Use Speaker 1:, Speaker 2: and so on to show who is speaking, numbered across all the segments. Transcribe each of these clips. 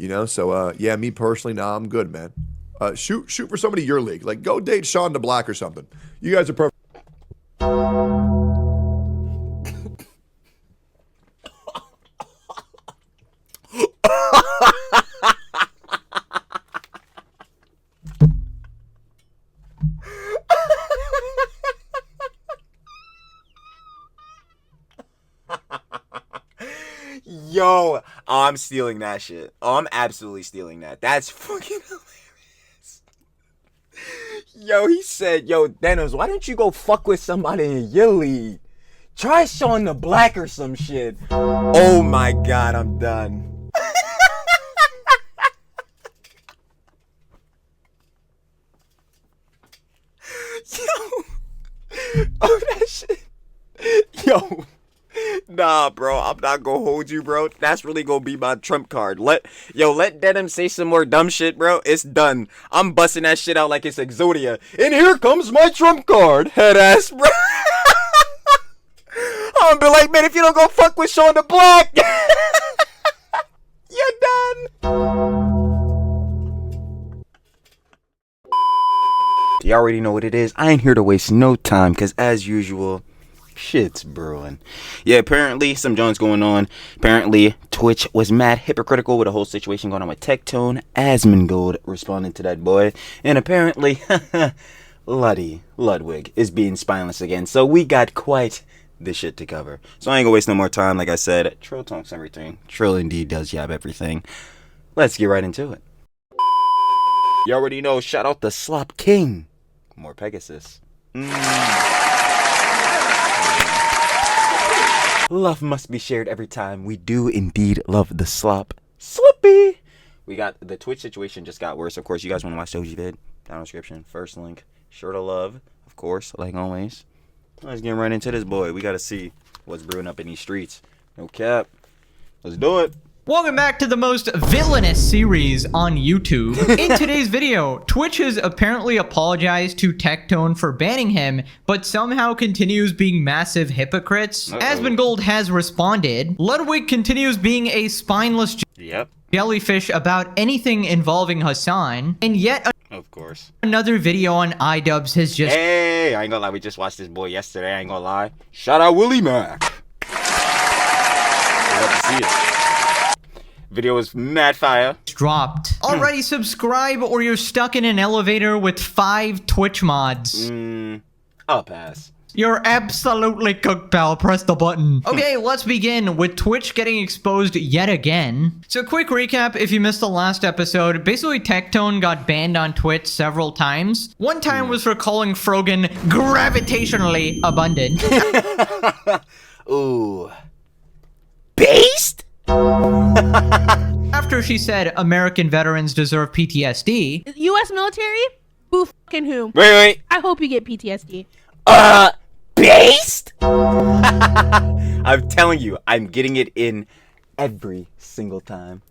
Speaker 1: You know, so yeah, me personally, nah, I'm good, man. Shoot for somebody your league. Like, go date Sean DeBlack or something. You guys are perfect.
Speaker 2: Yo, I'm stealing that shit. Oh, I'm absolutely stealing that. That's fucking hilarious. Yo, he said, yo, Dennis, why don't you go fuck with somebody in your league? Try Sean the Black or some shit. Oh my god, I'm done. Yo. Oh, that shit. Yo. Nah, bro, I'm not gonna hold you, bro. That's really gonna be my trump card. Let Denim say some more dumb shit, bro. It's done. I'm busting that shit out like it's Exodia. And here comes my trump card, head ass, bro. I'm gonna be like, man, if you don't go fuck with Sean the Black, you're done. You already know what it is. I ain't here to waste no time, because as usual, shit's brewing. Yeah, apparently some Jones going on. Apparently Twitch was mad hypocritical with the whole situation going on with Tectone. AsmonGold responding to that boy. And apparently Ludwig is being spineless again. So we got quite the shit to cover. So I ain't gonna waste no more time. Like I said, Trill talks everything. Trill indeed does yab everything. Let's get right into it. You already know, shout out the Slop King. More Pegasus. Love must be shared every time. We do indeed love the slop. Slippy! We got the Twitch situation just got worse. Of course, you guys want to watch the OG vid? Down in the description. First link. Sure to love. Of course, like always. Let's get right into this boy. We got to see what's brewing up in these streets. No cap. Let's do it.
Speaker 3: Welcome back to the most villainous series on YouTube. In today's video, Twitch has apparently apologized to Tectone for banning him, but somehow continues being massive hypocrites. AsmonGold has responded. Ludwig continues being a spineless jellyfish about anything involving Hasan, and yet
Speaker 2: of course
Speaker 3: another video on Idubbbz has just—
Speaker 2: Hey, I ain't gonna lie, we just watched this boy yesterday, I ain't gonna lie. Shout out Willie Mac. Love to see it. Video is mad fire.
Speaker 3: Dropped. Already subscribe or you're stuck in an elevator with 5 Twitch mods.
Speaker 2: I'll pass.
Speaker 3: You're absolutely cooked, pal. Press the button. Okay, let's begin with Twitch getting exposed yet again. So quick recap if you missed the last episode. Basically, Tectone got banned on Twitch several times. One time was for calling Frogan gravitationally abundant.
Speaker 2: Ooh. Based?
Speaker 3: After she said American veterans deserve PTSD.
Speaker 4: U.S. military? Boo fucking who?
Speaker 2: Wait.
Speaker 4: I hope you get PTSD.
Speaker 2: Based? I'm telling you, I'm getting it in every single time.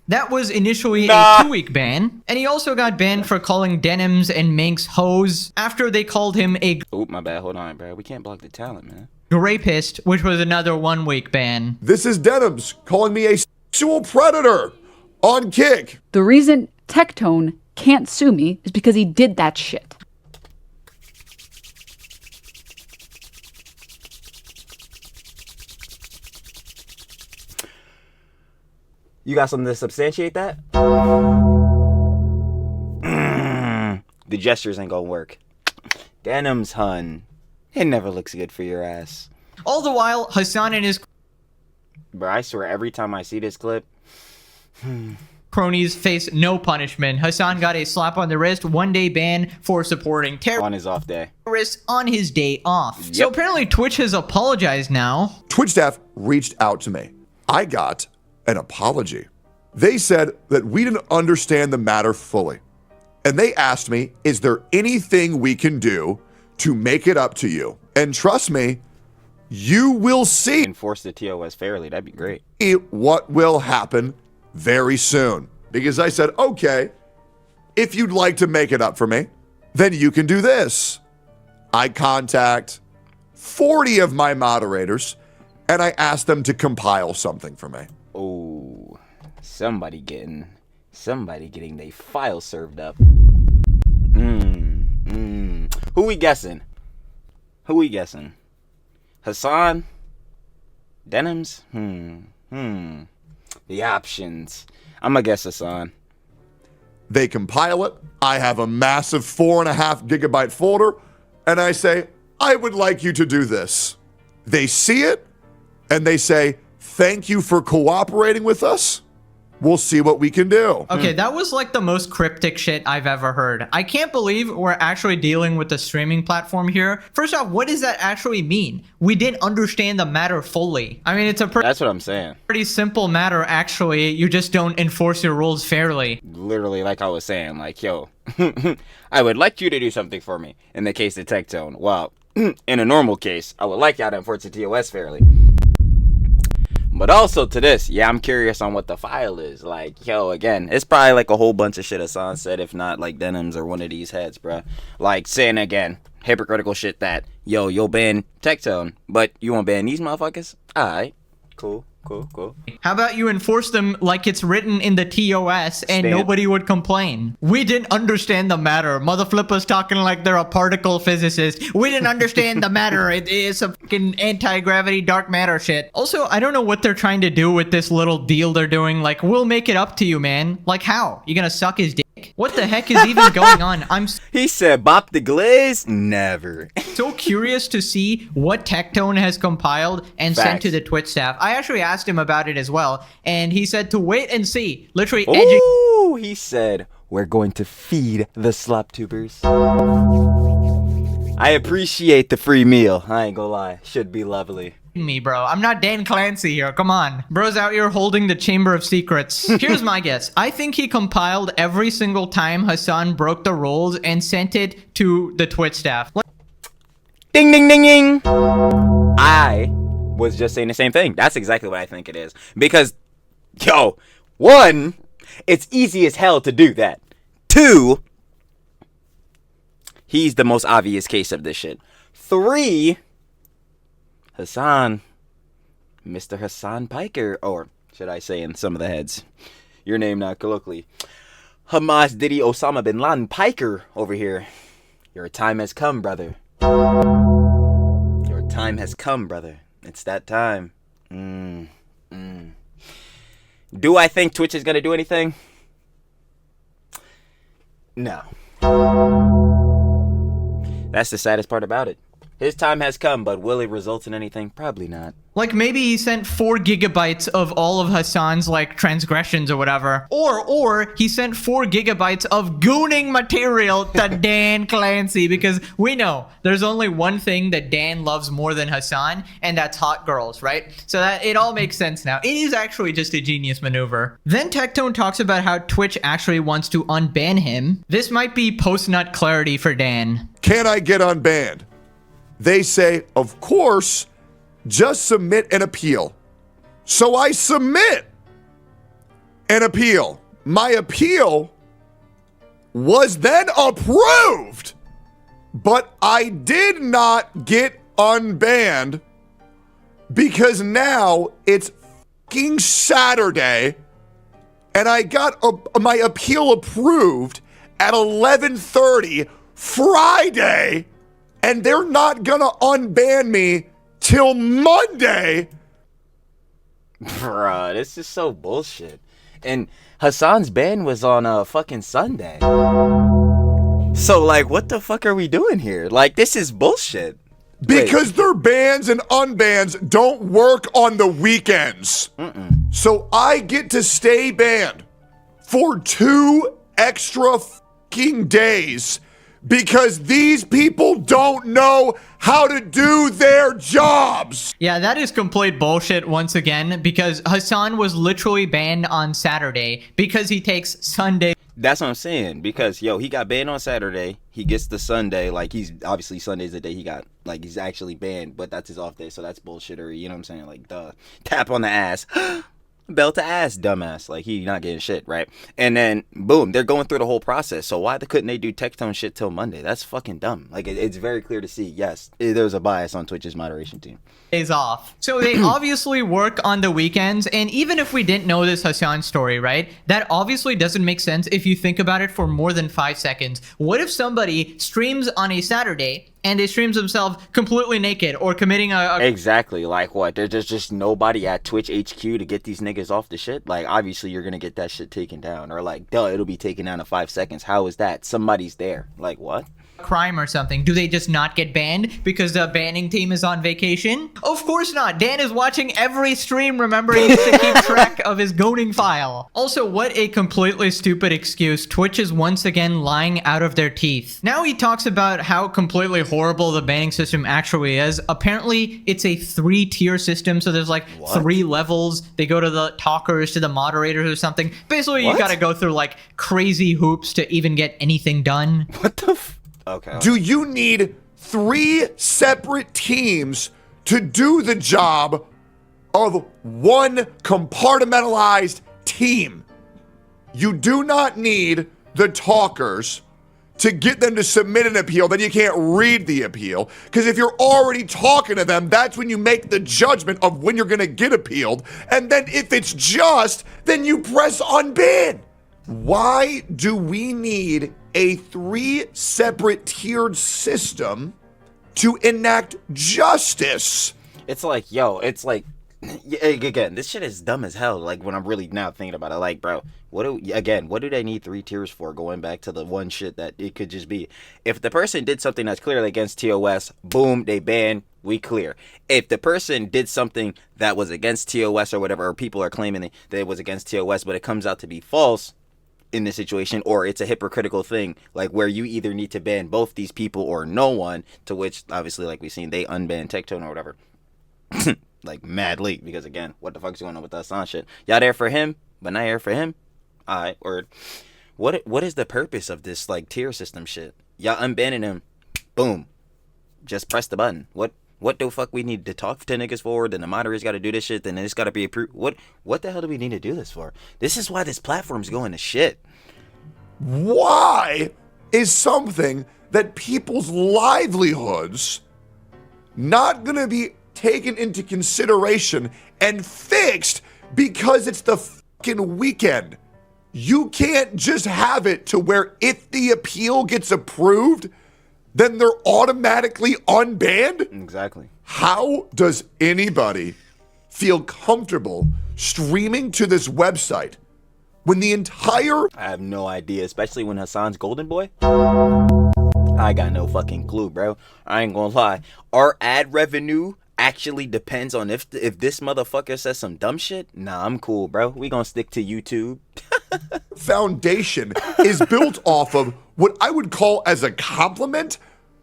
Speaker 3: That was initially a 2-week ban, and he also got banned for calling Denims and Minx hoes after they called him a—
Speaker 2: Oh, my bad. Hold on, bro. We can't block the talent, man.
Speaker 3: rapist, which was another 1-week ban.
Speaker 1: This is Denims calling me a sexual predator on Kick.
Speaker 5: The reason Tectone can't sue me is because he did that shit.
Speaker 2: You got something to substantiate that? The gestures ain't gonna work. Denims, hun. It never looks good for your ass.
Speaker 3: All the while, Hasan and his
Speaker 2: Bro, I swear, every time I see this clip,
Speaker 3: cronies face no punishment. Hasan got a slap on the wrist, 1-day ban for supporting
Speaker 2: on his off day.
Speaker 3: terrorists on his day off. So apparently Twitch has apologized now.
Speaker 1: Twitch staff reached out to me. I got an apology. They said that we didn't understand the matter fully. And they asked me, is there anything we can do to make it up to you? And trust me, you will see.
Speaker 2: Enforce the TOS fairly, that'd be great.
Speaker 1: What will happen very soon. Because I said, okay, if you'd like to make it up for me, then you can do this. I contact 40 of my moderators and I ask them to compile something for me.
Speaker 2: Oh. Somebody getting their file served up. Who we guessing? Hasan? Denims? The options. I'm gonna guess Hasan.
Speaker 1: They compile it. I have a massive 4.5 gigabyte folder, and I say, I would like you to do this. They see it, and they say, thank you for cooperating with us. We'll see what we can do.
Speaker 3: Okay, that was like the most cryptic shit I've ever heard. I can't believe we're actually dealing with the streaming platform here. First off, what does that actually mean? We didn't understand the matter fully. I mean, it's a
Speaker 2: That's what I'm saying.
Speaker 3: pretty simple matter, actually. You just don't enforce your rules fairly.
Speaker 2: Literally, like I was saying, like, yo, I would like you to do something for me. In the case of Tectone, well, in a normal case, I would like y'all to enforce the TOS fairly. But also to this, yeah, I'm curious on what the file is. Like, yo, again, it's probably like a whole bunch of shit Hasan said, if not like Denims or one of these heads, bruh. Like, saying again, hypocritical shit that, yo, you'll ban Tectone, but you won't ban these motherfuckers? Alright, cool.
Speaker 3: How about you enforce them like it's written in the TOS and nobody would complain? We didn't understand the matter. Motherflipper's talking like they're a particle physicist. We didn't understand the matter. It is a fucking anti-gravity dark matter shit. Also, I don't know what they're trying to do with this little deal they're doing. Like, we'll make it up to you, man. Like, how? You gonna suck his dick? What the heck is even going on?
Speaker 2: He said, bop the glaze? Never.
Speaker 3: So curious to see what Tectone has compiled and sent to the Twitch staff. I actually asked him about it as well, and he said to wait and see. Literally,
Speaker 2: Ooh, he said, we're going to feed the slop tubers. I appreciate the free meal. I ain't gonna lie. Should be lovely.
Speaker 3: Me, bro. I'm not Dan Clancy here. Come on. Bro's out here holding the Chamber of Secrets. Here's my guess. I think he compiled every single time Hasan broke the rules and sent it to the Twitch staff.
Speaker 2: Ding, ding, ding, ding. I was just saying the same thing. That's exactly what I think it is. Because, yo, one, it's easy as hell to do that. Two, he's the most obvious case of this shit. Three, Hasan, Mr. Hasan Piker, or should I say in some of the heads, your name not colloquially, Hamas Diddy Osama Bin Laden Piker over here. Your time has come, brother. Your time has come, brother. It's that time. Do I think Twitch is going to do anything? No. That's the saddest part about it. His time has come, but will it result in anything? Probably not.
Speaker 3: Like, maybe he sent 4 gigabytes of all of Hasan's, like, transgressions or whatever. Or he sent 4 gigabytes of gooning material to Dan Clancy, because we know there's only one thing that Dan loves more than Hasan, and that's hot girls, right? So that it all makes sense now. It is actually just a genius maneuver. Then Tectone talks about how Twitch actually wants to unban him. This might be post-nut clarity for Dan.
Speaker 1: Can I get unbanned? They say, of course, just submit an appeal. So I submit an appeal. My appeal was then approved, but I did not get unbanned because now it's fucking Saturday and I got my appeal approved at 11:30 Friday. And they're not gonna unban me till Monday.
Speaker 2: Bruh, this is so bullshit. And Hasan's ban was on fucking Sunday. So, like, what the fuck are we doing here? Like, this is bullshit.
Speaker 1: Because their bans and unbans don't work on the weekends. So I get to stay banned for 2 extra fucking days. Because these people don't know how to do their jobs.
Speaker 3: Yeah, that is complete bullshit once again, because Hasan was literally banned on Saturday because he takes Sunday.
Speaker 2: That's what I'm saying. Because, yo, he got banned on Saturday. He gets the Sunday. Like, he's obviously Sunday's the day he got, like, he's actually banned. But that's his off day. So that's bullshittery. You know what I'm saying? Like, duh. Tap on the ass. belt to ass, dumbass. Like, he not getting shit, right? And then, boom, they're going through the whole process. So why couldn't they do Tectone shit till Monday? That's fucking dumb. Like, it's very clear to see, yes, there's a bias on Twitch's moderation team.
Speaker 3: Days off. So they obviously work on the weekends, and even if we didn't know this Hasan story, right, that obviously doesn't make sense if you think about it for more than 5 seconds. What if somebody streams on a Saturday and they streams themselves completely naked or committing a
Speaker 2: Exactly. Like, what? There's just nobody at Twitch HQ to get these niggas off the shit? Like, obviously you're gonna get that shit taken down, or like, duh, it'll be taken down in 5 seconds. How is that? Somebody's there. Like, what?
Speaker 3: crime or something? Do they just not get banned because the banning team is on vacation? Of course not. Dan is watching every stream, remember, he needs to keep track of his goaning file. Also, what a completely stupid excuse. Twitch is once again lying out of their teeth. Now he talks about how completely horrible the banning system actually is. Apparently, it's a 3-tier system, so there's like 3 levels. They go to the talkers, to the moderators or something. Basically, you gotta go through like crazy hoops to even get anything done.
Speaker 2: What the Okay.
Speaker 1: Do you need 3 separate teams to do the job of one compartmentalized team? You do not need the talkers to get them to submit an appeal, then you can't read the appeal. Because if you're already talking to them, that's when you make the judgment of when you're gonna get appealed. And then if it's just, then you press unban. Why do we need a 3 separate tiered system to enact justice?
Speaker 2: It's like, yo, it's like, again, this shit is dumb as hell. Like, when I'm really now thinking about it, like, bro, what do they need 3 tiers for? Going back to the one shit that it could just be, if the person did something that's clearly against TOS, boom, they ban, we clear. If the person did something that was against TOS or whatever, or people are claiming that it was against TOS, but it comes out to be false in this situation, or it's a hypocritical thing, like where you either need to ban both these people or no one, to which obviously, like we've seen, they unbanned Tectone or whatever. Like, mad late, because again, what the fuck's going on with the Hasan shit? Y'all there for him, but not here for him? Alright, or what is the purpose of this, like, tier system shit? Y'all unbanning him, boom, just press the button. What the fuck we need to talk to niggas for? Then the moderators got to do this shit. Then it's got to be approved. What the hell do we need to do this for? This is why this platform's going to shit.
Speaker 1: Why is something that people's livelihoods not going to be taken into consideration and fixed because it's the fucking weekend? You can't just have it to where if the appeal gets approved, then they're automatically unbanned?
Speaker 2: Exactly.
Speaker 1: How does anybody feel comfortable streaming to this website when the entire...
Speaker 2: I have no idea, especially when Hasan's golden boy. I got no fucking clue, bro. I ain't gonna lie. Our ad revenue actually depends on if this motherfucker says some dumb shit. Nah, I'm cool, bro. We gonna stick to YouTube.
Speaker 1: foundation is built off of what I would call as a compliment,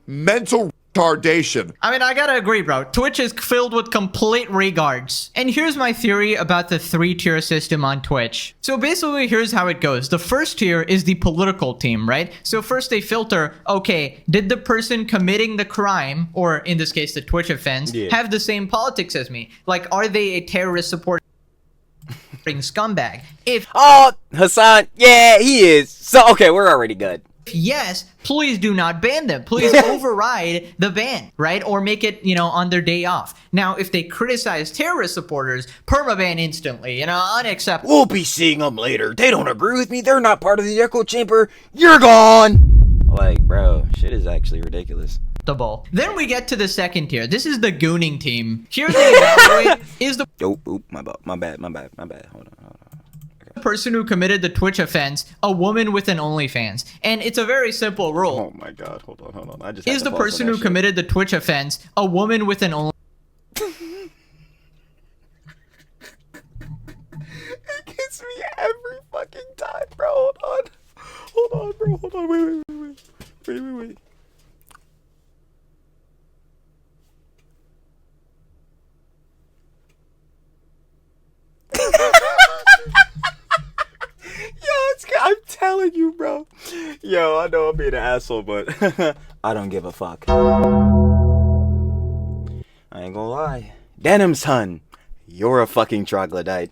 Speaker 1: mental retardation.
Speaker 3: I mean, I gotta agree, bro. Twitch is filled with complete regards. And here's my theory about the 3-tier system on Twitch. So basically, here's how it goes. The first tier is the political team, right? So first they filter, okay, did the person committing the crime, or in this case, the Twitch offense, have the same politics as me? Like, are they a terrorist supporting scumbag? If
Speaker 2: Hasan, yeah, he is. So okay, we're already good.
Speaker 3: Yes, please do not ban them. Please override the ban, right? Or make it, on their day off. Now, if they criticize terrorist supporters, permaban instantly, unacceptable.
Speaker 2: We'll be seeing them later. They don't agree with me. They're not part of the echo chamber. You're gone. Like, bro, shit is actually ridiculous.
Speaker 3: Then we get to the second tier. This is the gooning team. Here they evaluate is the
Speaker 2: My bad. Hold on.
Speaker 3: person who committed the Twitch offense a woman with an OnlyFans. And it's a very simple rule.
Speaker 2: Oh my god, hold on. I just
Speaker 3: Is the person who committed the Twitch offense a woman with an OnlyFans?
Speaker 2: It gets me every fucking time, bro. Hold on, bro. Hold on. Wait. I'm telling you, bro. Yo, I know I'm being an asshole, but I don't give a fuck. I ain't gonna lie. Denim's hun, you're a fucking troglodyte.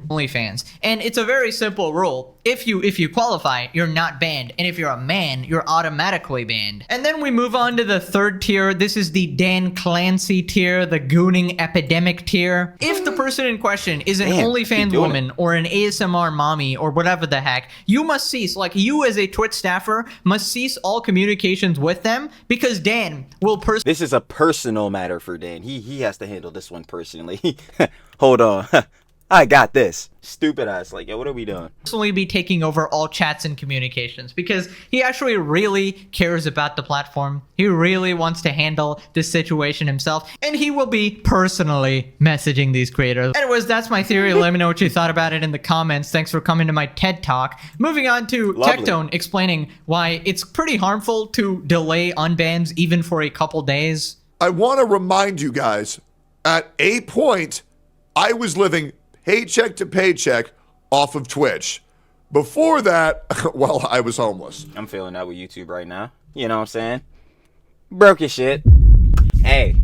Speaker 3: OnlyFans. And it's a very simple rule. If you qualify, you're not banned. And if you're a man, you're automatically banned. And then we move on to the third tier. This is the Dan Clancy tier, the gooning epidemic tier. If the person in question is an OnlyFans woman or an ASMR mommy or whatever the heck, you must cease, like you as a Twitch staffer, must cease all communications with them because Dan will
Speaker 2: This is a personal matter for Dan. He has to handle this one personally. Hold on. I got this. Stupid ass. Like, yo, what are we doing?
Speaker 3: Personally be taking over all chats and communications because he actually really cares about the platform. He really wants to handle this situation himself, and he will be personally messaging these creators. Anyways, that's my theory. Let me know what you thought about it in the comments. Thanks for coming to my TED Talk. Moving on to Tectone explaining why it's pretty harmful to delay unbans even for a couple days.
Speaker 1: I want to remind you guys, at a point, I was living paycheck to paycheck off of Twitch. Before that, well, I was homeless.
Speaker 2: I'm feeling that with YouTube right now. You know what I'm saying? Broke your shit. Hey,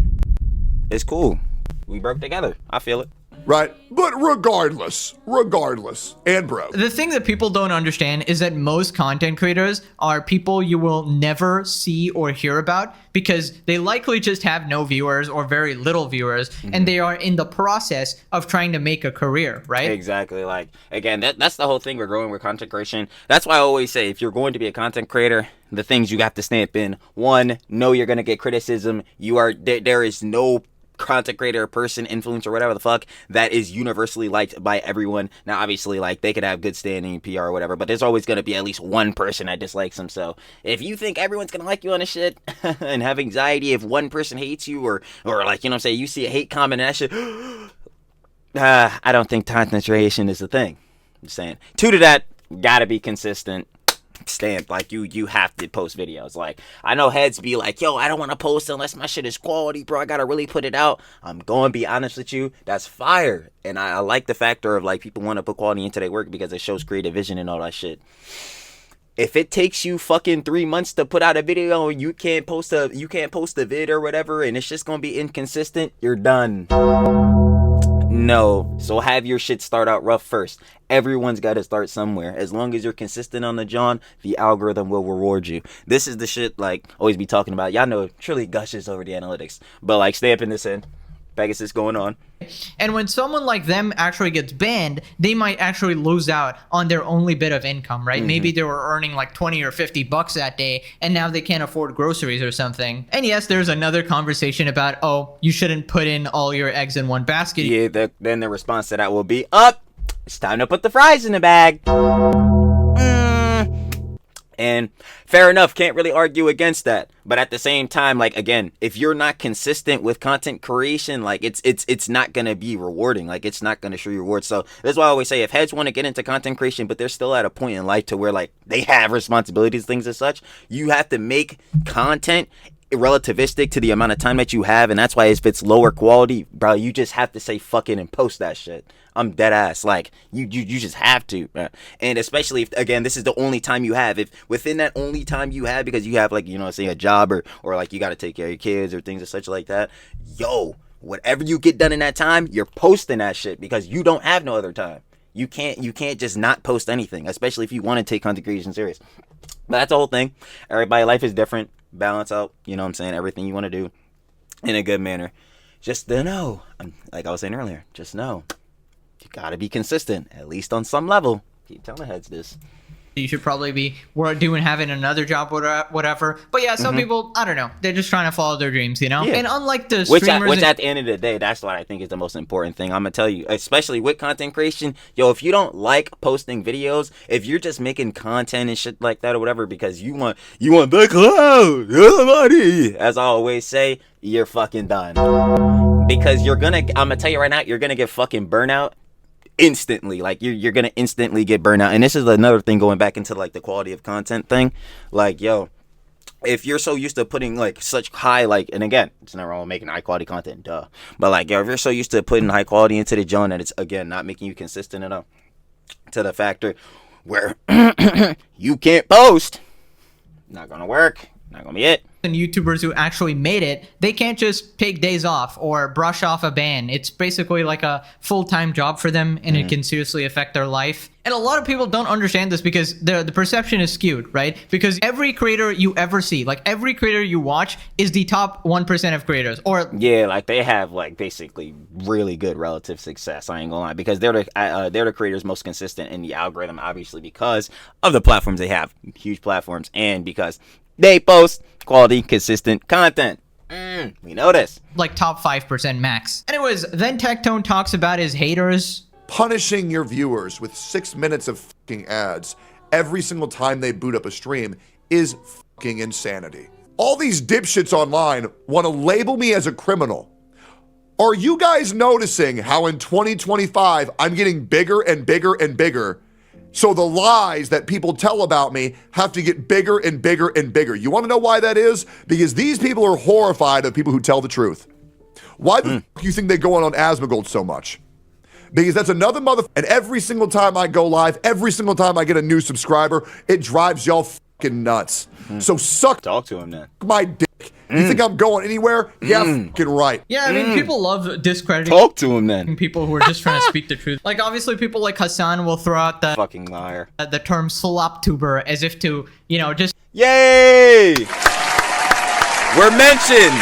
Speaker 2: it's cool. We broke together. I feel it.
Speaker 1: Right? But regardless, and broke.
Speaker 3: The thing that people don't understand is that most content creators are people you will never see or hear about because they likely just have no viewers or very little viewers, and they are in the process of trying to make a career, right?
Speaker 2: Exactly. Like, again, that's the whole thing we're growing with content creation. That's why I always say, if you're going to be a content creator, the things you have to stamp in: one, know you're going to get criticism. There is no content creator, person, influencer, whatever the fuck, that is universally liked by everyone. Now, obviously, like, they could have good standing PR or whatever, but there's always going to be at least one person that dislikes them. So if you think everyone's going to like you on this shit and have anxiety if one person hates you or like, you know what I'm saying, you see a hate comment and that shit, I don't think content creation is the thing. I'm saying. Two to that, gotta be consistent. Stamp. Like, you have to post videos. Like, I know heads be like, yo, I don't want to post unless my shit is quality, bro. I gotta really put it out. I'm going to be honest with you, that's fire. And I like the factor of, like, people want to put quality into their work because it shows creative vision and all that shit. If it takes you fucking 3 months to put out a video and you can't post a vid or whatever, and it's just gonna be inconsistent, you're done. No. So have your shit start out rough first. Everyone's got to start somewhere. As long as you're consistent on the John, the algorithm will reward you. This is the shit, like, always be talking about. Y'all know Trilly gushes over the analytics. But, like, stamping this in. Pegasus going on.
Speaker 3: And when someone like them actually gets banned, they might actually lose out on their only bit of income, right? Maybe they were earning like 20 or 50 bucks that day, and now they can't afford groceries or something. And yes, there's another conversation about, oh, you shouldn't put in all your eggs in one basket.
Speaker 2: Yeah, then the response to that will be, it's time to put the fries in the bag. And fair enough, can't really argue against that. But at the same time, like, again, if you're not consistent with content creation, like, it's not gonna be rewarding. Like, it's not gonna show you rewards. So that's why I always say, if heads want to get into content creation, but they're still at a point in life to where, like, they have responsibilities, things as such, you have to make content relativistic to the amount of time that you have. And that's why if it's lower quality, bro, you just have to say fuck it and post that shit. I'm dead ass. Like, you just have to. And especially if, again, this is the only time you have. If within that only time you have, because you have, like, you know, say a job or like you got to take care of your kids or things of such like that, yo, whatever you get done in that time, you're posting that shit because you don't have no other time. You can't just not post anything, especially if you want to take content creation serious. But that's the whole thing. Everybody's life is different. Balance out, you know what I'm saying, everything you want to do in a good manner. Just to know, like I was saying earlier, just know you gotta be consistent, at least on some level. Keep telling the heads this.
Speaker 3: You should probably be having another job, whatever. But yeah, some people, I don't know, they're just trying to follow their dreams, you know?
Speaker 2: Yeah.
Speaker 3: And unlike the
Speaker 2: Which
Speaker 3: streamers...
Speaker 2: at the end of the day, that's what I think is the most important thing. I'm going to tell you, especially with content creation, yo, if you don't like posting videos, if you're just making content and shit like that or whatever because you want the cloud, money, as I always say, you're fucking done. Because I'm going to tell you right now, you're going to get fucking burnout instantly. Like, you're gonna instantly get burnt out. And this is another thing, going back into, like, the quality of content thing. Like, yo, if you're so used to putting, like, such high, like, and again, it's not wrong with making high quality content, duh, but, like, yo, if you're so used to putting high quality into the joint and it's, again, not making you consistent enough to the factor where you can't post, not gonna work, not gonna be it.
Speaker 3: and YouTubers who actually made it, they can't just take days off or brush off a ban. It's basically like a full-time job for them, and it can seriously affect their life. And a lot of people don't understand this because the perception is skewed, right? Because every creator you ever see, like every creator you watch, is the top 1% of creators. Or
Speaker 2: yeah, like they have like basically really good relative success. I ain't gonna lie, because they're the creators most consistent in the algorithm, obviously because of the platforms they have, huge platforms, and because they post quality, consistent content. We know this.
Speaker 3: like top 5% max. Anyways, then Tectone talks about his haters.
Speaker 1: Punishing your viewers with 6 minutes of fucking ads every single time they boot up a stream is fucking insanity. All these dipshits online want to label me as a criminal. Are you guys noticing how in 2025 I'm getting bigger and bigger and bigger? So the lies that people tell about me have to get bigger and bigger and bigger. You want to know why that is? Because these people are horrified of people who tell the truth. Why the fuck you think they go on AsmonGold so much? Because that's another and every single time I go live, every single time I get a new subscriber, it drives y'all fucking nuts. So
Speaker 2: Talk to him then.
Speaker 1: my dick. You think I'm going anywhere? Yeah, fucking right.
Speaker 3: Yeah, I mean, people love discrediting
Speaker 2: Talk to him then.
Speaker 3: people who are just trying to speak the truth. Like, obviously, people like Hasan will throw out the
Speaker 2: Fucking liar.
Speaker 3: term sloptuber as if to, just
Speaker 2: Yay! We're mentioned,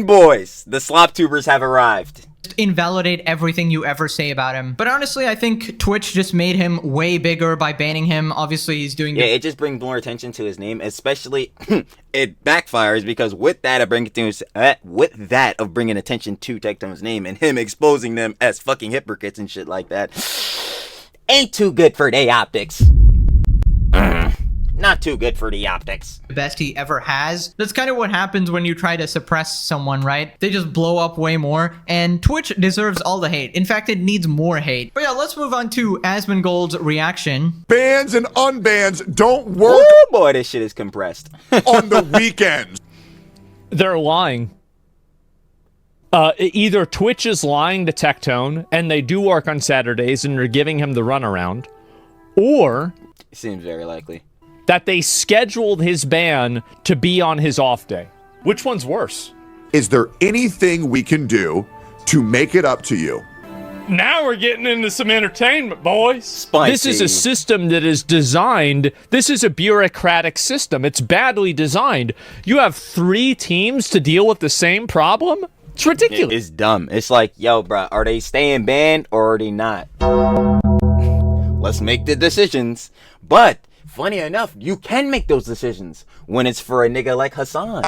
Speaker 2: boys. The slop tubers have arrived.
Speaker 3: invalidate everything you ever say about him. But honestly, I think Twitch just made him way bigger by banning him. Obviously, he's doing
Speaker 2: Yeah, it just brings more attention to his name, especially it backfires because with that of bringing attention to Tectone's name and him exposing them as fucking hypocrites and shit like that, ain't too good for the optics. Not too good for the optics.
Speaker 3: the best he ever has. That's kind of what happens when you try to suppress someone, right? They just blow up way more, and Twitch deserves all the hate. In fact, it needs more hate. But yeah, let's move on to AsmonGold's reaction.
Speaker 1: Bans and unbans don't work
Speaker 2: Oh boy, this shit is compressed.
Speaker 1: on the weekends.
Speaker 6: They're lying. Either Twitch is lying to Tectone, and they do work on Saturdays, and they're giving him the runaround, or
Speaker 2: Seems very likely.
Speaker 6: that they scheduled his ban to be on his off day. Which one's worse?
Speaker 1: Is there anything we can do to make it up to you?
Speaker 6: Now we're getting into some entertainment, boys.
Speaker 2: Spicy.
Speaker 6: This is a system that is designed. This is a bureaucratic system. It's badly designed. You have 3 teams to deal with the same problem? It's ridiculous.
Speaker 2: It's dumb. It's like, yo, bro, are they staying banned or are they not? Let's make the decisions. But funny enough, you can make those decisions when it's for a nigga like Hasan.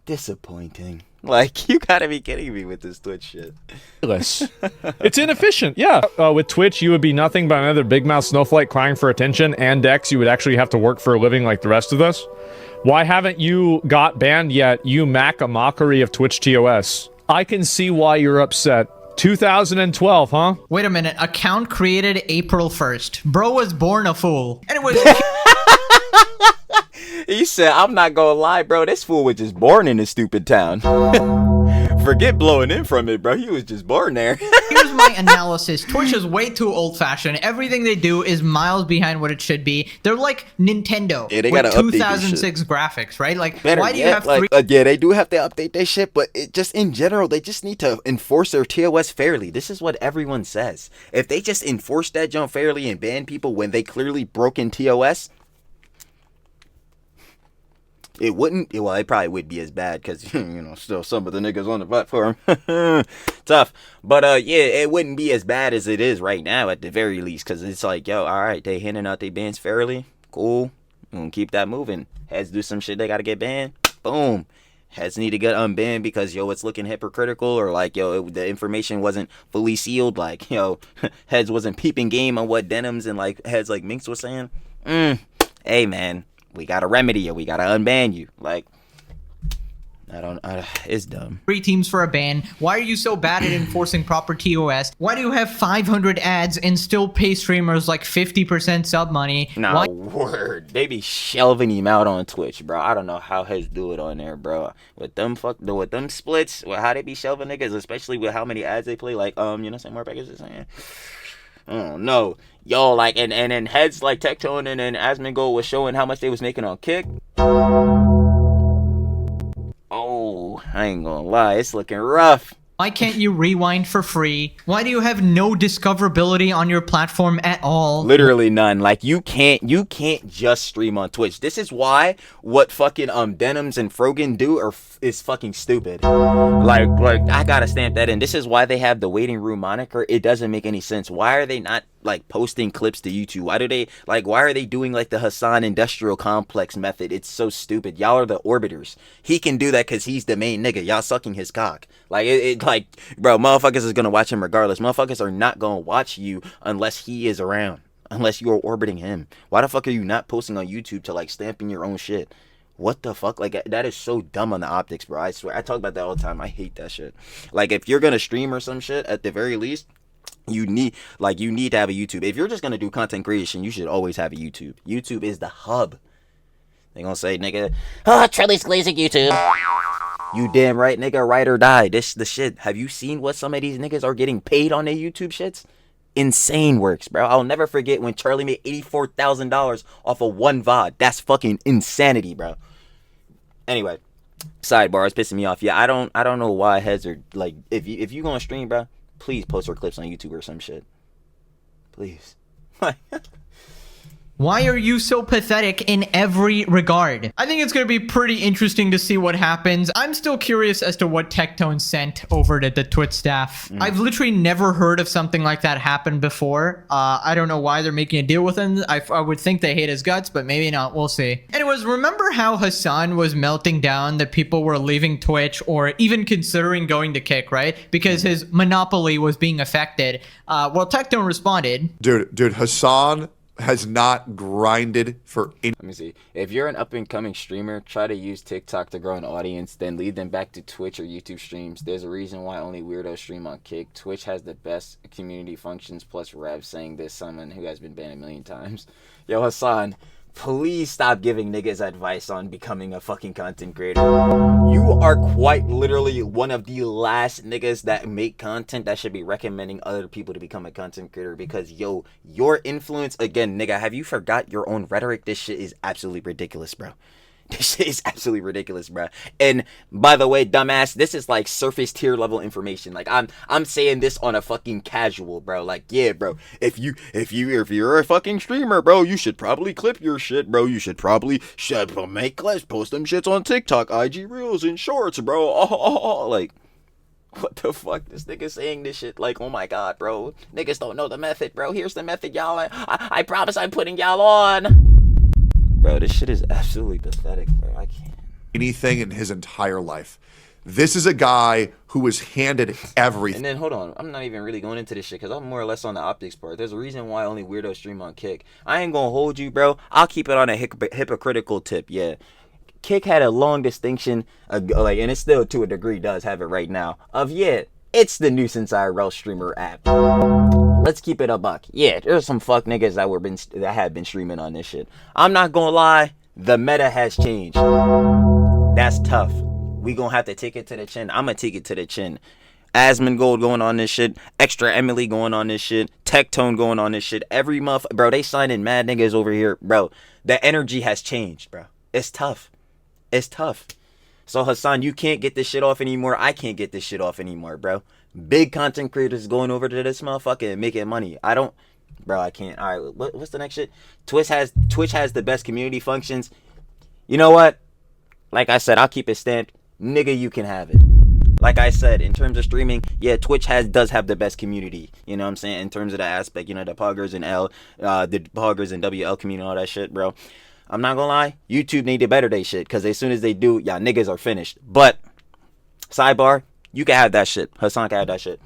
Speaker 2: Disappointing. Like, you gotta be kidding me with this Twitch shit.
Speaker 6: It's inefficient, yeah. With Twitch, you would be nothing but another big mouth snowflake crying for attention, and Dex, you would actually have to work for a living like the rest of us. Why haven't you got banned yet, you Mac a mockery of Twitch TOS? I can see why you're upset. 2012, huh?
Speaker 3: Wait a minute, account created April 1st. Bro was born a fool. Anyways,
Speaker 2: He said, I'm not gonna lie, bro, this fool was just born in this stupid town. Forget blowing in from it, bro. He was just born there.
Speaker 3: here's my analysis. Twitch is way too old-fashioned. Everything they do is miles behind what it should be. They're like Nintendo
Speaker 2: Yeah, they
Speaker 3: with
Speaker 2: gotta update this
Speaker 3: 2006 graphics, right? Like,
Speaker 2: Better
Speaker 3: why do you
Speaker 2: yet,
Speaker 3: have
Speaker 2: like,
Speaker 3: 3...
Speaker 2: yeah, they do have to update their shit, but it just in general, they just need to enforce their TOS fairly. This is what everyone says. If they just enforce that jump fairly and ban people when they clearly broke in TOS, it wouldn't. Well, it probably would be as bad because still some of the niggas on the platform tough. But yeah, it wouldn't be as bad as it is right now at the very least. Because it's like, yo, all right, they handing out their bans fairly, cool. We're gonna keep that moving. Heads do some shit, they gotta get banned. Boom. Heads need to get unbanned because it's looking hypocritical, or like the information wasn't fully sealed. Like Heads wasn't peeping game on what Denims and like Heads like Minx was saying. Hey man. We gotta remedy you. We gotta unban you. Like, it's dumb.
Speaker 3: 3 teams for a ban. Why are you so bad at enforcing proper TOS? Why do you have 500 ads and still pay streamers like 50% sub money?
Speaker 2: Nah,
Speaker 3: Why?
Speaker 2: word. They be shelving him out on Twitch, bro. I don't know how Heads do it on there, bro. With them splits, with how they be shelving niggas, especially with how many ads they play. Like, more packages saying. Oh no. Yo, like, and then heads like Tectone and then AsmonGold was showing how much they was making on Kick. Oh, I ain't gonna lie, it's looking rough.
Speaker 3: Why can't you rewind for free? Why do you have no discoverability on your platform at all?
Speaker 2: Literally none. Like, you can't just stream on Twitch. This is why what fucking Denims and Frogan do is fucking stupid. Like I gotta stamp that in. This is why they have the waiting room moniker. It doesn't make any sense. Why are they not like posting clips to YouTube? Why are they doing like the Hasan industrial complex method? It's so stupid. Y'all are the orbiters. He can do that because he's the main nigga. Y'all sucking his cock. Like like, bro, motherfuckers is gonna watch him regardless. Motherfuckers are not gonna watch you unless he is around. Unless you are orbiting him. Why the fuck are you not posting on YouTube to like stamping your own shit? What the fuck? Like, that is so dumb on the optics, bro. I swear. I talk about that all the time. I hate that shit. Like, if you're gonna stream or some shit, at the very least, you need to have a YouTube. If you're just gonna do content creation, you should always have a YouTube. YouTube is the hub. They gonna say, nigga, Trilly's glazing YouTube. You damn right, nigga, ride or die. This the shit. Have you seen what some of these niggas are getting paid on their YouTube shits? Insane works, bro. I'll never forget when Charlie made $84,000 off of one VOD. That's fucking insanity, bro. Anyway, sidebar, it's pissing me off. Yeah, I don't know why heads are like, if you gonna stream, bro, please post your clips on YouTube or some shit. Please.
Speaker 3: Why are you so pathetic in every regard? I think it's going to be pretty interesting to see what happens. I'm still curious as to what Tectone sent over to the Twitch staff. I've literally never heard of something like that happen before. I don't know why they're making a deal with him. I would think they hate his guts, but maybe not. We'll see. Anyways, remember how Hasan was melting down that people were leaving Twitch or even considering going to Kick, right? Because his monopoly was being affected. Well, Tectone responded.
Speaker 1: Dude, Hasan has not grinded for any.
Speaker 2: Let me see. If you're an up-and-coming streamer, try to use TikTok to grow an audience, then lead them back to Twitch or YouTube streams. There's a reason why only weirdos stream on Kick. Twitch has the best community functions, plus Rev saying this, someone who has been banned a million times. Yo, Hasan, please stop giving niggas advice on becoming a fucking content creator. You are quite literally one of the last niggas that make content that should be recommending other people to become a content creator, because yo, your influence, again, nigga, have you forgot your own rhetoric? This shit is absolutely ridiculous, bro. This shit is absolutely ridiculous, bro. And by the way, dumbass, this is like surface tier level information. Like, I'm saying this on a fucking casual, bro. Like, yeah, bro. If you're a fucking streamer, bro, you should probably clip your shit, bro. You should probably make clips, post them shits on TikTok, IG Reels, and Shorts, bro. Like, what the fuck? This nigga saying this shit like, oh my god, bro. Niggas don't know the method, bro. Here's the method, y'all. I promise I'm putting y'all on. Bro, this shit is absolutely pathetic, bro. I can't.
Speaker 1: Anything in his entire life. This is a guy who was handed everything.
Speaker 2: And then, hold on. I'm not even really going into this shit because I'm more or less on the optics part. There's a reason why only weirdos stream on Kick. I ain't gonna hold you, bro. I'll keep it on a hypocritical tip, yeah. Kick had a long distinction, like, and it still, to a degree, does have it right now, of, yeah, it's the nuisance IRL streamer app. Let's keep it a buck. Yeah, there's some fuck niggas that have been streaming on this shit. I'm not gonna lie, the meta has changed. That's tough. We gonna have to take it to the chin. I'm gonna take it to the chin. AsmonGold going on this shit. Extra Emily going on this shit. Tectone going on this shit. Every month, bro, they signing mad niggas over here. Bro, the energy has changed, bro. It's tough. It's tough. So, Hasan, you can't get this shit off anymore. I can't get this shit off anymore, bro. Big content creators going over to this motherfucker and making money. I don't, bro, I can't. All right, what's the next shit? Twitch has the best community functions. You know what? Like I said, I'll keep it stamped. Nigga, you can have it. Like I said, in terms of streaming, yeah, Twitch does have the best community. You know what I'm saying? In terms of the aspect, you know, the Poggers and the Poggers and WL community, all that shit, bro. I'm not gonna lie, YouTube need to better they shit, because as soon as they do, y'all niggas are finished. But, sidebar, you can have that shit. Hasan can have that shit.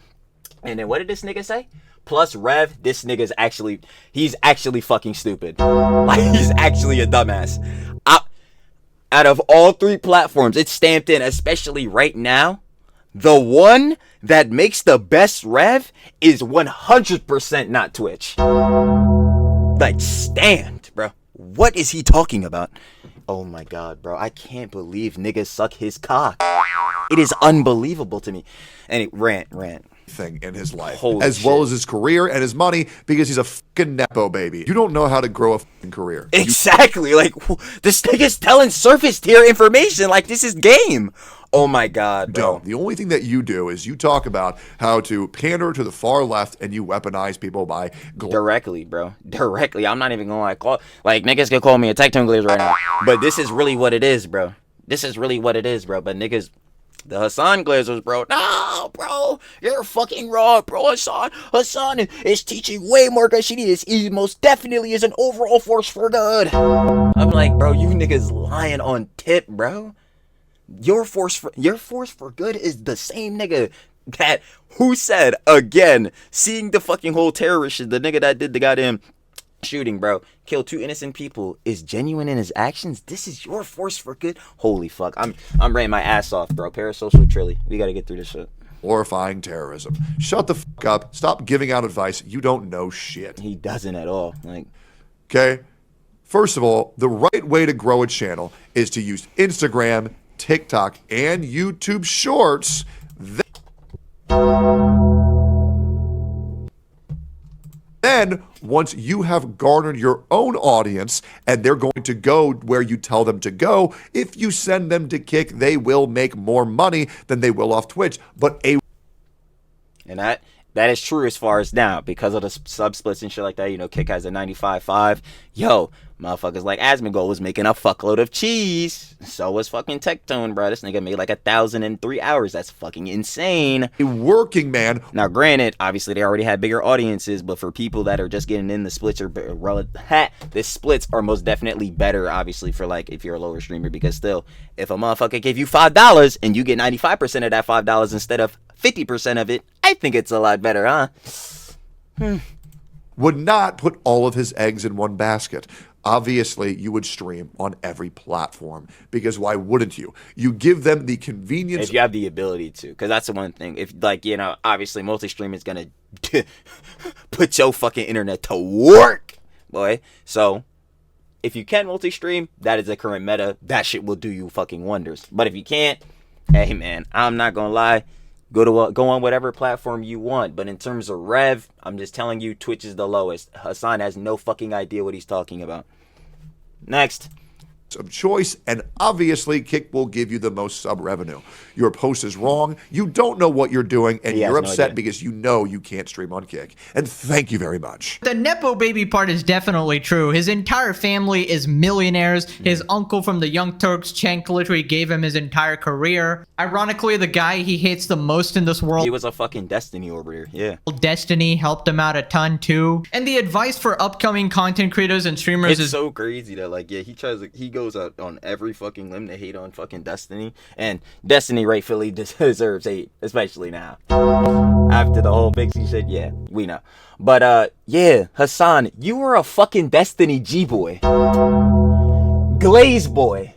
Speaker 2: And then what did this nigga say? Plus Rev, this nigga's he's actually fucking stupid. Like, he's actually a dumbass. Out of all three platforms, it's stamped in, especially right now, the one that makes the best Rev is 100% not Twitch. Like, stamped, bro. What is he talking about? Oh my god, bro. I can't believe niggas suck his cock. It is unbelievable to me. Rant.
Speaker 1: thing in his life,
Speaker 2: Holy
Speaker 1: as well
Speaker 2: shit.
Speaker 1: as his career and his money, because he's a fucking nepo baby. You don't know how to grow a fucking career.
Speaker 2: Exactly. Like, this nigga's telling surface tier information like this is game. Oh my god, bro.
Speaker 1: Don't. The only thing that you do is you talk about how to pander to the far left and you weaponize people by
Speaker 2: Directly, bro. Directly. I'm not even gonna like niggas can call me a Tectone glazer right now. But this is really what it is, bro. This is really what it is, bro. But niggas, the Hasan glazers, bro. No, bro. You're fucking wrong, bro. Hasan is teaching way more good shit. He most definitely is an overall force for good. I'm like, bro, you niggas lying on tip, bro. Your force for good is the same nigga that who said again, seeing the fucking whole terrorist shit, the nigga that did the goddamn shooting, bro, killed 2 innocent people, is genuine in his actions. This is your force for good. Holy fuck, I'm writing my ass off, bro. Parasocial Trilly, we gotta get through this shit.
Speaker 1: glorifying terrorism. Shut the fuck up. Stop giving out advice. You don't know shit.
Speaker 2: He doesn't at all. Like,
Speaker 1: okay? First of all, the right way to grow a channel is to use Instagram, TikTok, and YouTube Shorts. Then, once you have garnered your own audience and they're going to go where you tell them to go, if you send them to Kick, they will make more money than they will off Twitch.
Speaker 2: And that is true as far as now, because of the sub splits and shit like that. You know, Kick has a 95.5. Yo, motherfuckers like AsmonGold was making a fuckload of cheese. So was fucking Tectone, bro. This nigga made like 1,000 in 3 hours. That's fucking insane.
Speaker 1: A working man.
Speaker 2: Now, granted, obviously they already had bigger audiences, but for people that are just getting in, the splits are the splits are most definitely better, obviously, for like if you're a lower streamer, because still, if a motherfucker gave you $5 and you get 95% of that $5 instead of 50% of it, I think it's a lot better, huh?
Speaker 1: Would not put all of his eggs in one basket. Obviously, you would stream on every platform, because why wouldn't you? You give them the convenience.
Speaker 2: If you have the ability to, because that's the one thing. If, like, you know, obviously multi-stream is gonna put your fucking internet to work, boy. So if you can multi-stream, that is the current meta. That shit will do you fucking wonders. But if you can't, hey man, I'm not gonna lie. Go on whatever platform you want, but in terms of rev, I'm just telling you, Twitch is the lowest. Hasan has no fucking idea what he's talking about. Next.
Speaker 1: Of choice, and obviously Kick will give you the most sub revenue. Your post is wrong, you don't know what you're doing, and you're upset because you know you can't stream on Kick. And thank you very much.
Speaker 3: The nepo baby part is definitely true. His entire family is millionaires. His uncle from the Young Turks, Cenk, literally gave him his entire career. Ironically, the guy he hates the most in this world,
Speaker 2: he was a fucking Destiny orbiter. Yeah,
Speaker 3: Destiny helped him out a ton too. And the advice for upcoming content creators and streamers
Speaker 2: is so crazy that, like, yeah, he goes out on every fucking limb to hate on fucking Destiny, and Destiny rightfully deserves hate, especially now after the whole Pixie shit. Yeah, we know. But yeah, Hasan, you were a fucking Destiny G-boy, Glaze boy.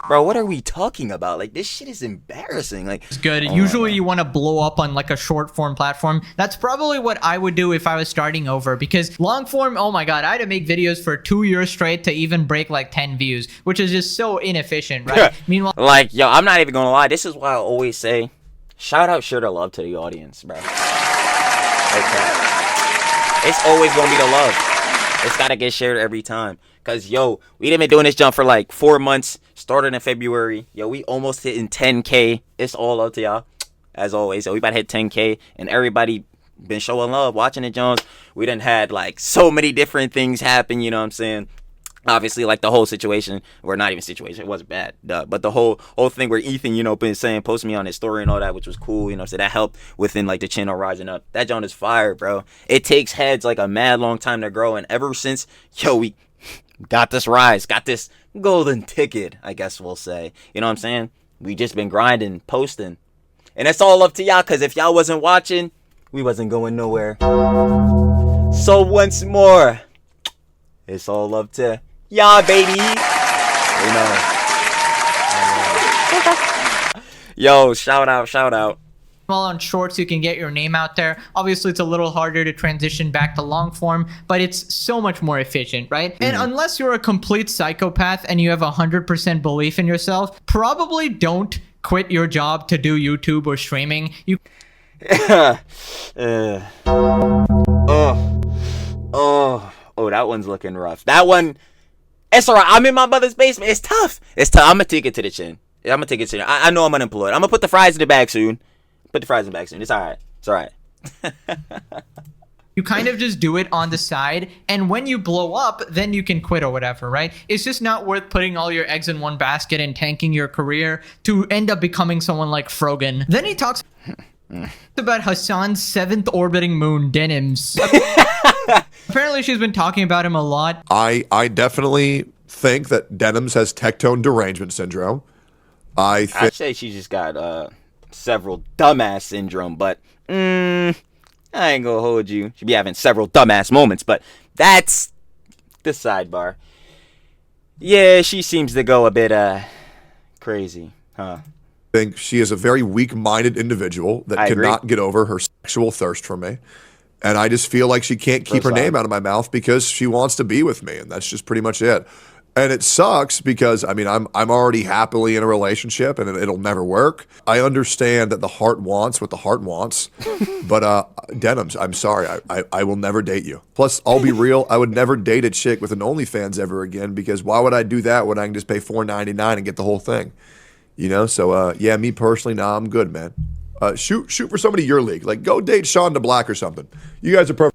Speaker 2: Bro, what are we talking about? Like, this shit is embarrassing. Like,
Speaker 3: it's good. Usually you want to blow up on like a short form platform. That's probably what I would do if I was starting over, because long form, oh my god, I had to make videos for 2 years straight to even break like 10 views, which is just so inefficient, right? Meanwhile,
Speaker 2: like, yo, I'm not even gonna lie, this is why I always say shout out share the love to the audience, bro. Okay. It's always gonna be the love. It's gotta get shared every time. Cause yo, we done been doing this jump for like 4 months, started in February. Yo, we almost hitting 10K. It's all up to y'all, as always. So we about to hit 10K, and everybody been showing love, watching the Jones. We done had like so many different things happen, you know what I'm saying? Obviously, like the whole situation, or not even situation, it wasn't bad, but the whole thing where Ethan, you know, been saying, posting me on his story and all that, which was cool, you know, so that helped within like the channel rising up. That John is fire, bro. It takes heads like a mad long time to grow, and ever since, yo, we got this rise, got this golden ticket, I guess we'll say. You know what I'm saying? We just been grinding, posting, and it's all up to y'all, because if y'all wasn't watching, we wasn't going nowhere. So once more, it's all up to y'all, baby. You know. Yo, shout out.
Speaker 3: well, on shorts, you can get your name out there. Obviously, it's a little harder to transition back to long form, but it's so much more efficient, right? And unless you're a complete psychopath and you have 100% belief in yourself, probably don't quit your job to do YouTube or streaming.
Speaker 2: Oh, that one's looking rough. That one, it's alright. I'm in my mother's basement. It's tough. I'm gonna take it to the chin. I know I'm unemployed. I'm gonna put the fries in the bag soon. It's alright. It's alright.
Speaker 3: You kind of just do it on the side, and when you blow up, then you can quit or whatever, right? It's just not worth putting all your eggs in one basket and tanking your career to end up becoming someone like Frogan. Then he talks about Hasan's 7th orbiting moon, Denims. Apparently she's been talking about him a lot.
Speaker 1: I definitely think that Denims has Tectone derangement syndrome.
Speaker 2: I'd say she just got several dumbass syndrome, but I ain't gonna hold you. She'd be having several dumbass moments, but that's the sidebar. Yeah, she seems to go a bit crazy, huh?
Speaker 1: I think she is a very weak-minded individual that cannot get over her sexual thirst for me. And I just feel like she can't keep her name out of my mouth because she wants to be with me, and that's just pretty much it. And it sucks because, I mean, I'm already happily in a relationship, and it'll never work. I understand that the heart wants what the heart wants, but Denims, I'm sorry, I will never date you. Plus, I'll be real, I would never date a chick with an OnlyFans ever again, because why would I do that when I can just pay $4.99 and get the whole thing? You know, so yeah, me personally, nah, I'm good, man. Shoot for somebody your league. Like, go date Sean DeBlack or something. You guys are perfect.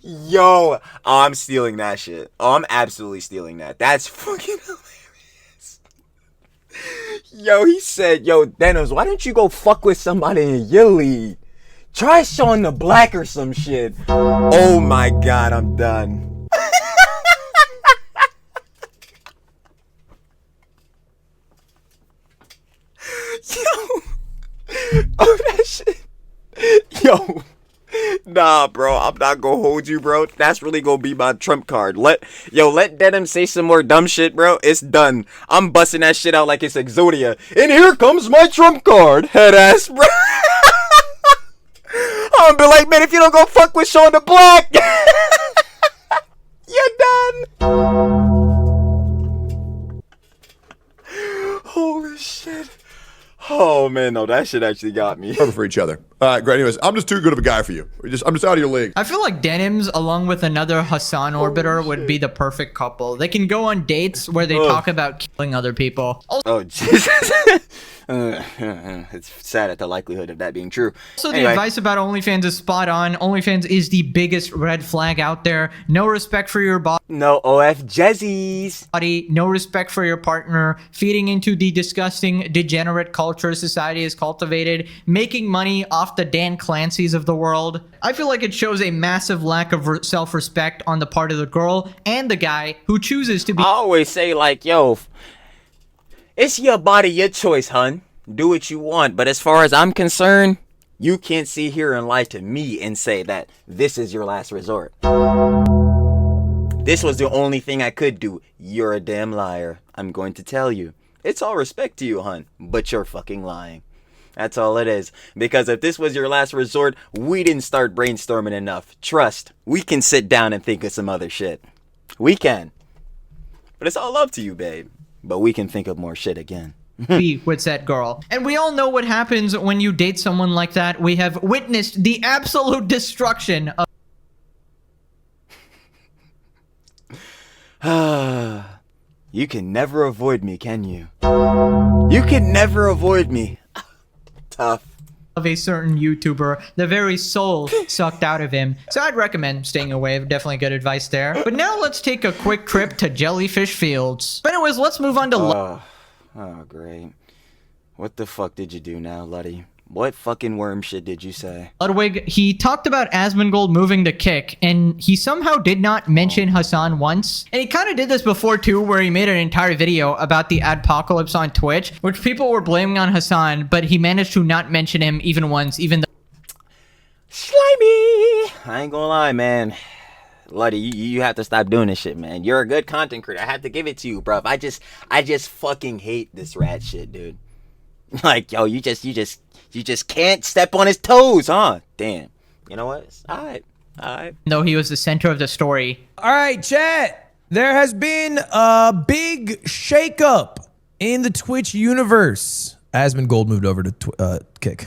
Speaker 2: Yo, I'm stealing that shit. I'm absolutely stealing that. That's fucking hilarious. Yo, he said, yo, Denims, why don't you go fuck with somebody in your league? Try Sean the Black or some shit. Oh my god, I'm done. Yo. Oh, that shit. Yo. Nah, bro, I'm not gonna hold you, bro. That's really gonna be my trump card. Let Denim say some more dumb shit, bro. It's done. I'm busting that shit out like it's Exodia. And here comes my trump card, head ass, bro. I'm gonna be like, man, if you don't go fuck with Sean the Black, you're done. Holy shit. Oh man, no, that shit actually got me.
Speaker 1: Perfect for each other. All right, great. Anyways, I'm just too good of a guy for you. I'm just out of your league.
Speaker 3: I feel like Denims, along with another Hasan orbiter, would be the perfect couple. They can go on dates where they talk about killing other people.
Speaker 2: Oh, Jesus. It's sad at the likelihood of that being true.
Speaker 3: Also, the advice about OnlyFans is spot on. OnlyFans is the biggest red flag out there. No respect for your body.
Speaker 2: No OF Jezzies.
Speaker 3: No respect for your partner. Feeding into the disgusting, degenerate culture society has cultivated. Making money off the Dan Clancy's of the world. I feel like it shows a massive lack of self-respect on the part of the girl and the guy who chooses to be.
Speaker 2: I always say, like, yo, it's your body, your choice, hun. Do what you want. But as far as I'm concerned, you can't sit here and lie to me and say that this is your last resort. This was the only thing I could do. You're a damn liar. I'm going to tell you. It's all respect to you, hun, but you're fucking lying. That's all it is. Because if this was your last resort, we didn't start brainstorming enough. Trust, we can sit down and think of some other shit. We can. But it's all up to you, babe. But we can think of more shit again.
Speaker 3: Be with that girl. And we all know what happens when you date someone like that. We have witnessed the absolute destruction of...
Speaker 2: You can never avoid me, can you? You can never avoid me. Tough.
Speaker 3: Of a certain YouTuber, the very soul sucked out of him. So I'd recommend staying away. Definitely good advice there. But now let's take a quick trip to Jellyfish Fields. But anyways, let's move on to...
Speaker 2: Oh, great. What the fuck did you do now, Luddy? What fucking worm shit did you say?
Speaker 3: Ludwig, he talked about AsmonGold moving to Kick, and he somehow did not mention Hasan once. And he kind of did this before too, where he made an entire video about the adpocalypse on Twitch, which people were blaming on Hasan, but he managed to not mention him even once, even though...
Speaker 2: Slimy! I ain't gonna lie, man. Luddy, you have to stop doing this shit, man. You're a good content creator. I have to give it to you, bro. I just fucking hate this rat shit, dude. Like, yo, you just can't step on his toes, huh? Damn. You know what? It's all right.
Speaker 3: Though he was the center of the story.
Speaker 7: All right, chat. There has been a big shakeup in the Twitch universe. AsmonGold moved over to Kick.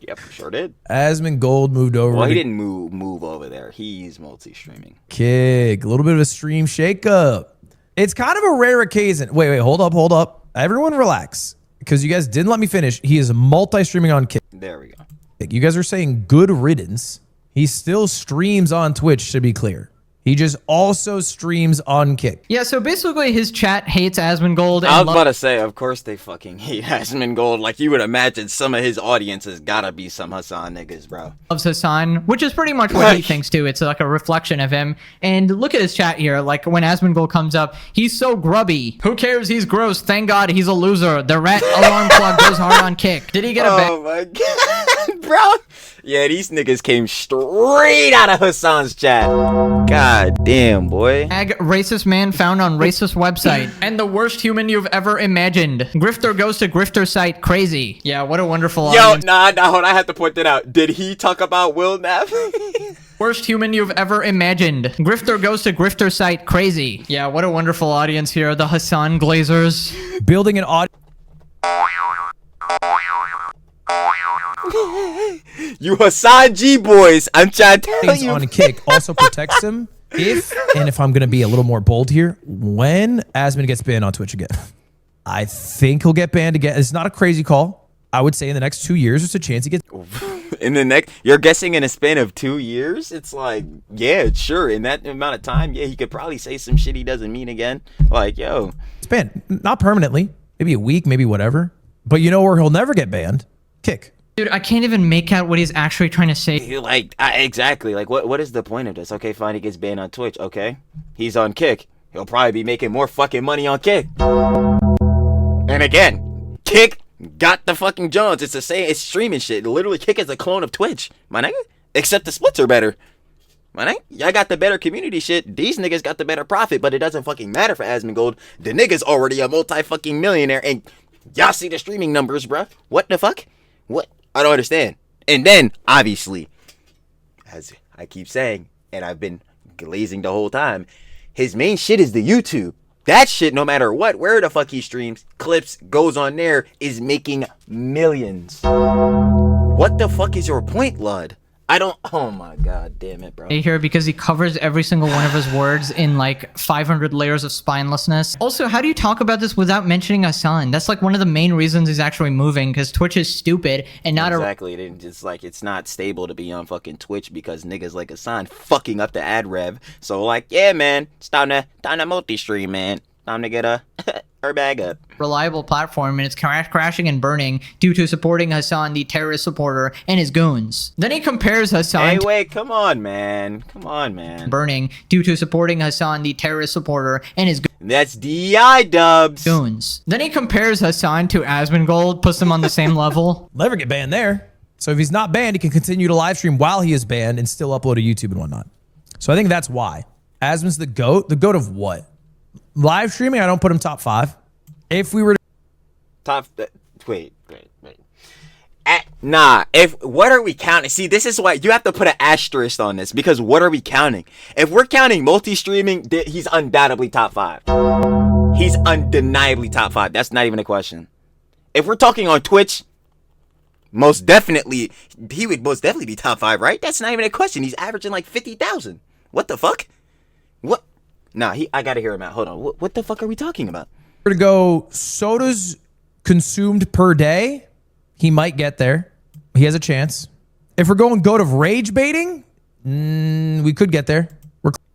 Speaker 2: Yep, sure did.
Speaker 7: AsmonGold moved over.
Speaker 2: Well, he
Speaker 7: to
Speaker 2: didn't move over there. He's multi-streaming.
Speaker 7: Kick. A little bit of a stream shakeup. It's kind of a rare occasion. Wait, hold up. Everyone relax. Because you guys didn't let me finish. He is multi-streaming on Kick.
Speaker 2: There we go.
Speaker 7: You guys are saying good riddance. He still streams on Twitch, to be clear. He just also streams on Kick.
Speaker 3: Yeah, so basically his chat hates AsmonGold.
Speaker 2: I was about to say, of course they fucking hate AsmonGold. Like, you would imagine some of his audience has gotta be some Hasan niggas, bro.
Speaker 3: Loves Hasan, which is pretty much what he thinks too. It's like a reflection of him. And look at his chat here. Like, when AsmonGold comes up, he's so grubby. Who cares? He's gross. Thank God he's a loser. The rat alarm clock goes hard on Kick. Did he get a
Speaker 2: Oh my god, bro. Yeah, these niggas came straight out of Hasan's chat. God damn, boy.
Speaker 3: Racist man found on racist website. And the worst human you've ever imagined. Grifter goes to grifter site. Crazy. Yeah, what a wonderful audience.
Speaker 2: Nah, hold on, I have to point that out. Did he talk about Will Knapp?
Speaker 3: Worst human you've ever imagined. Grifter goes to grifter site. Crazy. Yeah, what a wonderful audience here. The Hasan Glazers.
Speaker 7: Building an audience.
Speaker 2: You Hasan G boys, I'm trying to tell you.
Speaker 7: On Kick also protects him if I'm going to be a little more bold here, when Asmon gets banned on Twitch again. I think he'll get banned again. It's not a crazy call. I would say in the next 2 years, there's a chance he gets...
Speaker 2: In the next... You're guessing in a span of 2 years? It's like, yeah, sure. In that amount of time, yeah, he could probably say some shit he doesn't mean again. Like, yo.
Speaker 7: It's banned. Not permanently. Maybe a week, maybe whatever. But you know where he'll never get banned? Kick.
Speaker 3: Dude, I can't even make out what he's actually trying to say.
Speaker 2: Like, exactly. Like, what is the point of this? Okay, fine, he gets banned on Twitch. Okay, he's on Kick. He'll probably be making more fucking money on Kick. And again, Kick got the fucking Jones. It's the same. It's streaming shit. Literally, Kick is a clone of Twitch, my nigga. Except the splits are better. My nigga, y'all got the better community shit. These niggas got the better profit, but it doesn't fucking matter for AsmonGold. The nigga's already a multi-fucking millionaire, and y'all see the streaming numbers, bruh. What the fuck? What? I don't understand. And then, obviously, as I keep saying, and I've been glazing the whole time, his main shit is the YouTube. That shit, no matter what, where the fuck he streams, clips, goes on there, is making millions. What the fuck is your point, Lud? I don't... Oh my god, damn it, bro.
Speaker 3: Here because he covers every single one of his words in like 500 layers of spinelessness. Also, how do you talk about this without mentioning Hasan? That's like one of the main reasons he's actually moving, because Twitch is stupid and not
Speaker 2: exactly. It's like it's not stable to be on fucking Twitch because niggas like Hasan fucking up the ad rev. So like, yeah, man, it's time to multi-stream, man. Time to get her bag up.
Speaker 3: Reliable platform, and it's crashing and burning due to supporting Hasan, the terrorist supporter, and his goons. Then he compares Hasan.
Speaker 2: Hey, wait, come on, man.
Speaker 3: Burning due to supporting Hasan, the terrorist supporter, and his
Speaker 2: That's Idubbbz.
Speaker 3: goons. Then he compares Hasan to AsmonGold, puts them on the same level.
Speaker 7: Never get banned there. So if he's not banned, he can continue to live stream while he is banned and still upload to YouTube and whatnot. So I think that's why. Asmon's the GOAT. The GOAT of what? Live streaming, I don't put him top 5. If we were to...
Speaker 2: Wait. Nah, what are we counting? See, this is why you have to put an asterisk on this, because what are we counting? If we're counting multi-streaming, he's undoubtedly top 5. He's undeniably top 5. That's not even a question. If we're talking on Twitch, most definitely, he would most definitely be top 5, right? That's not even a question. He's averaging like 50,000. What the fuck? What? Nah, I gotta hear him out. Hold on. What the fuck are we talking about?
Speaker 7: to go sodas consumed per day, he might get there. He has a chance. If we're going goat of rage baiting, we could get there.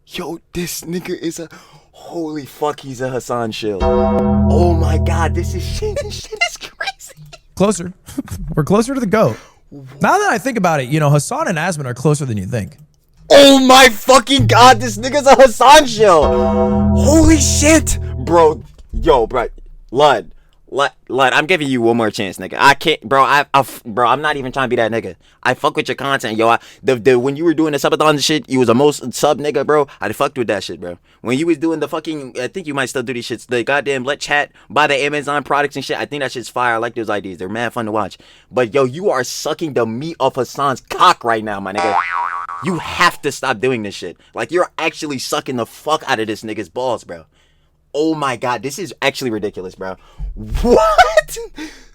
Speaker 2: Yo, this nigga is a... Holy fuck, he's a Hasan shill. Oh my god, this shit is crazy.
Speaker 7: Closer. We're closer to the goat. Now that I think about it, you know, Hasan and Asmon are closer than you think.
Speaker 2: Oh my fucking god, this nigga's a Hasan shill. Holy shit. Bro, yo, bro. Lud, Lud, I'm giving you one more chance, nigga. I can't, bro. Bro, I'm not even trying to be that nigga. I fuck with your content, yo. When you were doing the subathons and shit, you was the most sub nigga, bro. I fucked with that shit, bro. When you was doing the fucking, I think you might still do these shits. The goddamn let chat buy the Amazon products and shit. I think that shit's fire. I like those ideas. They're mad fun to watch. But yo, you are sucking the meat off Hasan's cock right now, my nigga. You have to stop doing this shit. Like, you're actually sucking the fuck out of this nigga's balls, bro. Oh my god, this is actually ridiculous, bro. What?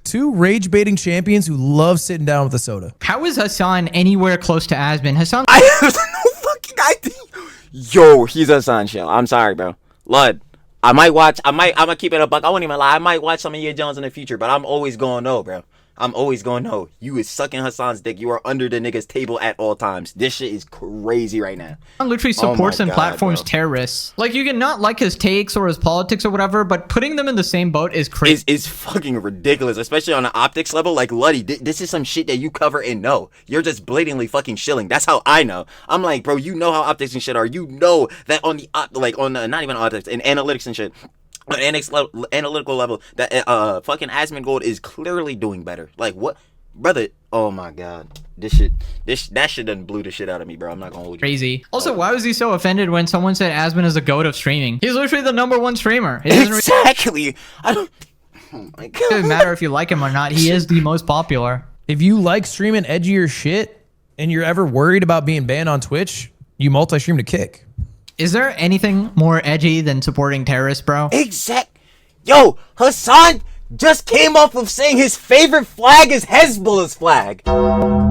Speaker 7: Two rage baiting champions who love sitting down with a soda.
Speaker 3: How is Hasan anywhere close to Asmon? Hasan.
Speaker 2: I have no fucking idea. Yo, he's Hasan shell. I'm sorry, bro. Lud, I'm gonna keep it a buck. I won't even lie. I might watch some of your Jones in the future, but I'm always gonna know, bro. I'm always gonna know. You is sucking Hasan's dick. You are under the nigga's table at all times. This shit is crazy right now.
Speaker 3: Literally supports and platforms
Speaker 2: bro.
Speaker 3: Terrorists. Like, you can not like his takes or his politics or whatever, but putting them in the same boat is crazy.
Speaker 2: It's fucking ridiculous, especially on the optics level. Like, Luddy, this is some shit that you cover and know. You're just blatantly fucking shilling. That's how I know. I'm like, bro, you know how optics and shit are. You know that on the not even optics and analytics and shit. On an analytical level, that fucking AsmonGold is clearly doing better. Like, what, brother? Oh my god, that shit done blew the shit out of me, bro. I'm not gonna hold you.
Speaker 3: Crazy. Also, why was he so offended when someone said Asmon is the goat of streaming? He's literally the #1 streamer. It doesn't
Speaker 2: Exactly. I don't. Oh my god.
Speaker 3: It doesn't matter if you like him or not. He is the most popular.
Speaker 7: If you like streaming edgier shit and you're ever worried about being banned on Twitch, you multi-stream to Kick.
Speaker 3: Is there anything more edgy than supporting terrorists, bro?
Speaker 2: Yo, Hasan just came off of saying his favorite flag is Hezbollah's flag.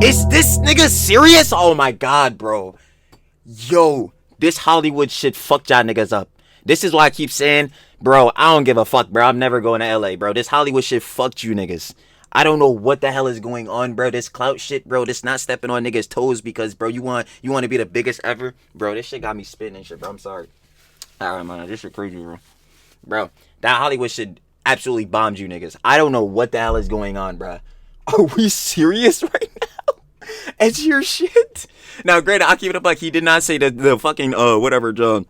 Speaker 2: Is this nigga serious? Oh my god, bro. Yo, this Hollywood shit fucked y'all niggas up. This is why I keep saying, bro, I don't give a fuck, bro. I'm never going to LA, bro. This Hollywood shit fucked you niggas. I don't know what the hell is going on, bro. This clout shit, bro. This not stepping on niggas' toes because, bro, you want to be the biggest ever, bro. This shit got me spitting and shit, bro. I'm sorry. All right, man. This shit crazy, bro. Bro, that Hollywood shit absolutely bombed you niggas. I don't know what the hell is going on, bro. Are we serious right now? It's your shit. Now, granted, I'll keep it up like he did not say the fucking whatever, John,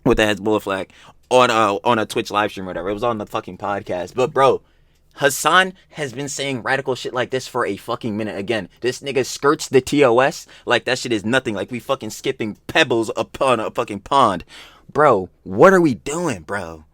Speaker 2: with the Hezbollah flag on a Twitch live stream or whatever. It was on the fucking podcast, but bro. Hasan has been saying radical shit like this for a fucking minute. Again, this nigga skirts the TOS like that shit is nothing. Like we fucking skipping pebbles upon a fucking pond. Bro, what are we doing, bro?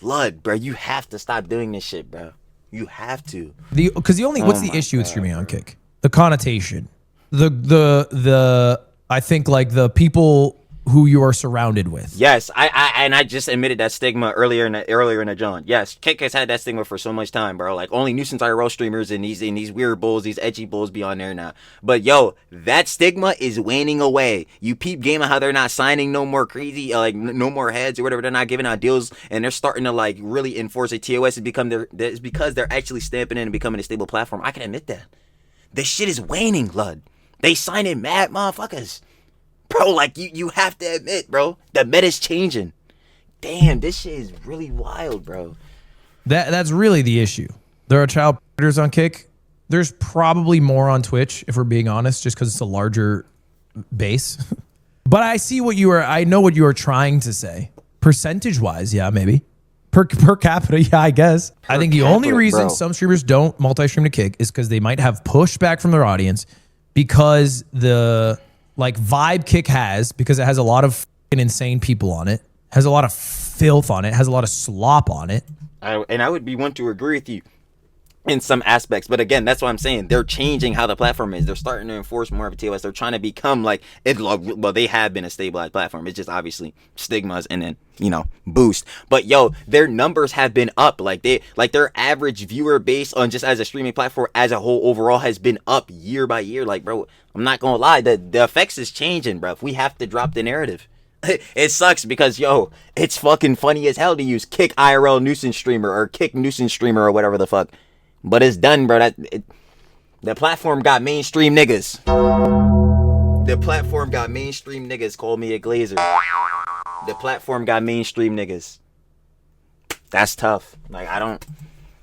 Speaker 2: Lud, bro, you have to stop doing this shit, bro. You have to.
Speaker 7: What's the issue with streaming on Kick? The connotation. I think like the people who you are surrounded with.
Speaker 2: Yes, I just admitted that stigma earlier in the John. Yes, Kick has had that stigma for so much time, bro. Like only nuisance IRL streamers and these weird bulls, these edgy bulls be on there now. But yo, that stigma is waning away. You peep game how they're not signing no more crazy no more heads or whatever. They're not giving out deals and they're starting to like really enforce a TOS and it's because they're actually stamping in and becoming a stable platform. I can admit that. This shit is waning, Lud. They signing mad motherfuckers. Bro, like, you have to admit, bro, the meta's changing. Damn, this shit is really wild, bro.
Speaker 7: That's really the issue. There are child predators on Kick. There's probably more on Twitch, if we're being honest, just because it's a larger base. But I know what you are trying to say. Percentage-wise, yeah, maybe. Per capita, yeah, I guess. I think the only reason some streamers don't multi-stream to Kick is because they might have pushback from their audience because the vibe Kick has, because it has a lot of insane people on it, has a lot of filth on it, has a lot of slop on it.
Speaker 2: And I would be one to agree with you in some aspects, but again, that's what I'm saying. They're changing how the platform is. They're starting to enforce more of a TOS. They're trying to become like it. Well, they have been a stabilized platform. It's just obviously stigmas and then boost. But yo, their numbers have been up. Like their average viewer base on just as a streaming platform as a whole overall has been up year by year. Like, bro, I'm not gonna lie, the effects is changing, bro. We have to drop the narrative. It sucks because yo, it's fucking funny as hell to use Kick IRL nuisance streamer or Kick nuisance streamer or whatever the fuck. But it's done, bro. The platform got mainstream niggas. The platform got mainstream niggas. Call me a glazer. The platform got mainstream niggas. That's tough. Like, I don't.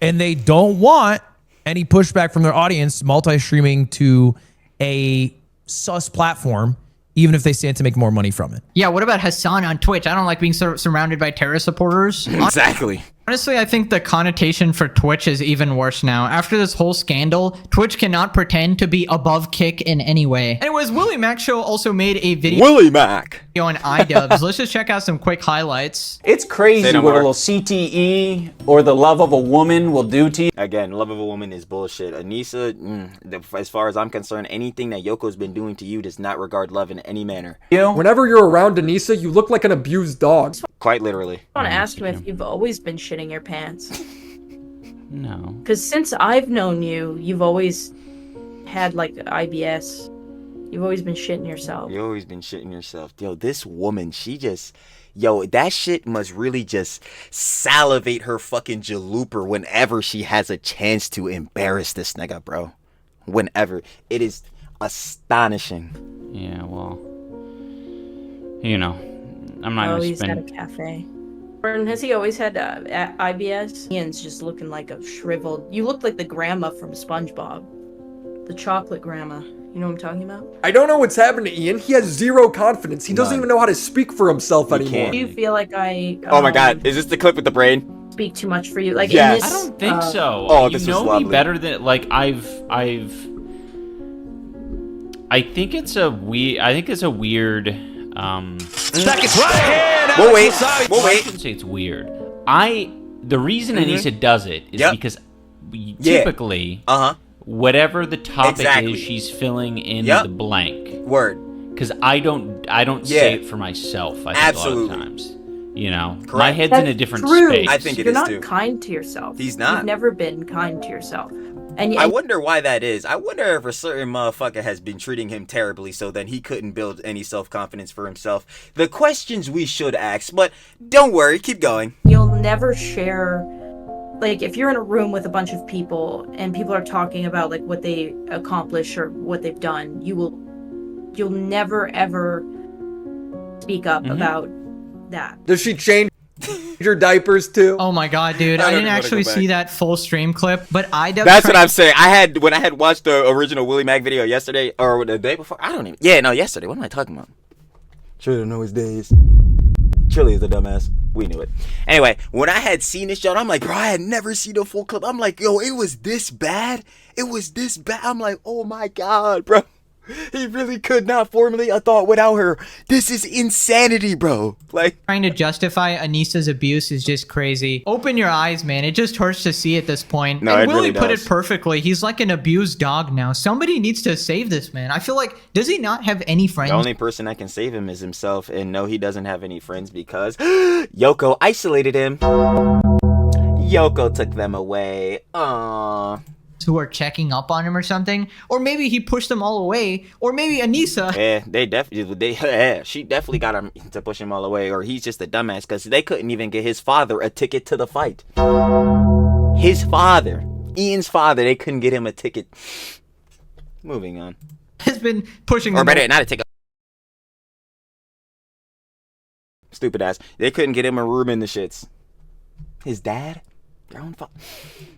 Speaker 7: And they don't want any pushback from their audience multi-streaming to a sus platform, even if they stand to make more money from it.
Speaker 3: Yeah, what about Hasan on Twitch? I don't like being surrounded by terrorist supporters.
Speaker 2: Exactly.
Speaker 3: Honestly, I think the connotation for Twitch is even worse now. After this whole scandal, Twitch cannot pretend to be above Kick in any way. Anyways, Willie Mac Show also made a video
Speaker 2: Willie Mac.
Speaker 3: on Idubbbz. Let's just check out some quick highlights.
Speaker 8: It's crazy
Speaker 2: Say no
Speaker 8: what a
Speaker 2: more.
Speaker 8: little CTE or the love of a woman will do to you.
Speaker 2: Again, love of a woman is bullshit. Anissa, as far as I'm concerned, anything that Yoko's been doing to you does not regard love in any manner.
Speaker 9: Whenever you're around Anissa, you look like an abused dog.
Speaker 2: Quite literally.
Speaker 10: I want to ask him if you've always been shitting your pants.
Speaker 8: No.
Speaker 10: Because since I've known you, you've always had like IBS. You've always been shitting yourself.
Speaker 2: You always been shitting yourself. Yo, this woman, she just... Yo, that shit must really just salivate her fucking jalooper whenever she has a chance to embarrass this nigga, bro. Whenever. It is astonishing.
Speaker 8: Yeah, well, you know, I'm not gonna
Speaker 10: He's
Speaker 8: spend.
Speaker 10: at a cafe. Burton, has he always had IBS? Ian's just looking like a shriveled... You look like the grandma from SpongeBob. The chocolate grandma. You know what I'm talking about?
Speaker 9: I don't know what's happened to Ian. He has zero confidence. He doesn't even know how to speak for himself anymore.
Speaker 2: can't.
Speaker 10: Do you feel like I...
Speaker 2: Oh my god, is this the clip with the brain?
Speaker 10: Speak too much for you? Like,
Speaker 2: Yes.
Speaker 10: in this,
Speaker 8: I don't think so.
Speaker 2: Oh,
Speaker 8: You
Speaker 2: this was
Speaker 8: know me
Speaker 2: lovely.
Speaker 8: better than like I think it's a weird. I think it's a weird.
Speaker 2: We'll wait. We'll
Speaker 8: I
Speaker 2: wait.
Speaker 8: shouldn't say it's weird. The reason Anissa does it is
Speaker 2: Yep.
Speaker 8: because
Speaker 2: Yeah.
Speaker 8: typically, whatever the topic
Speaker 2: Exactly.
Speaker 8: is, she's filling in
Speaker 2: Yep.
Speaker 8: the blank.
Speaker 2: Word.
Speaker 8: Because I don't say it for myself. I think
Speaker 2: Absolutely.
Speaker 8: a lot of times, you know, my
Speaker 2: Correct.
Speaker 8: head's in a different
Speaker 10: true.
Speaker 8: space.
Speaker 2: I think it
Speaker 10: You're
Speaker 2: is
Speaker 10: not
Speaker 2: too.
Speaker 10: kind to yourself.
Speaker 2: He's not.
Speaker 10: You've never been kind to yourself. And
Speaker 2: I wonder why that is. I wonder if a certain motherfucker has been treating him terribly so then he couldn't build any self-confidence for himself. The questions we should ask, but don't worry, keep going.
Speaker 10: you'll never share, like, if you're in a room with a bunch of people and people are talking about like what they accomplish or what they've done, you'll never ever speak up about that.
Speaker 9: Does she change your diapers too?
Speaker 3: Oh my god, dude. I
Speaker 2: don't
Speaker 3: didn't
Speaker 2: even wanna
Speaker 3: actually
Speaker 2: go
Speaker 3: see
Speaker 2: back.
Speaker 3: that full stream clip, but Idubbbz...
Speaker 2: That's what I'm saying. When I had watched the original Willie Mac video yesterday, or the day before, yesterday. What am I talking about? Should know his days. Chili is a dumbass. We knew it. Anyway, when I had seen this, John, I'm like, bro, I had never seen a full clip. I'm like, yo, it was this bad? It was this bad? I'm like, oh my god, bro. He really could not formulate a thought without her. This is insanity, bro. Like,
Speaker 3: Trying to justify Anissa's abuse is just crazy. Open your eyes, man. It just hurts to see at this point.
Speaker 2: No,
Speaker 3: and
Speaker 2: it
Speaker 3: Willie
Speaker 2: really
Speaker 3: put
Speaker 2: does.
Speaker 3: it perfectly. He's like an abused dog now. Somebody needs to save this man. I feel like, does he not have any friends?
Speaker 2: the only person that can save him is himself. And no, he doesn't have any friends because Yoko isolated him. Yoko took them away. Aww.
Speaker 3: who are checking up on him or something, or maybe he pushed them all away, or maybe Anissa.
Speaker 2: Yeah, she definitely got him to push him all away, or he's just a dumbass because they couldn't even get his father a ticket to the fight. His father, Ian's father, they couldn't get him a ticket. Moving on.
Speaker 3: Has been pushing
Speaker 2: Or
Speaker 3: them
Speaker 2: better, not a ticket. Stupid ass. They couldn't get him a room in the shits. His dad? Their own father.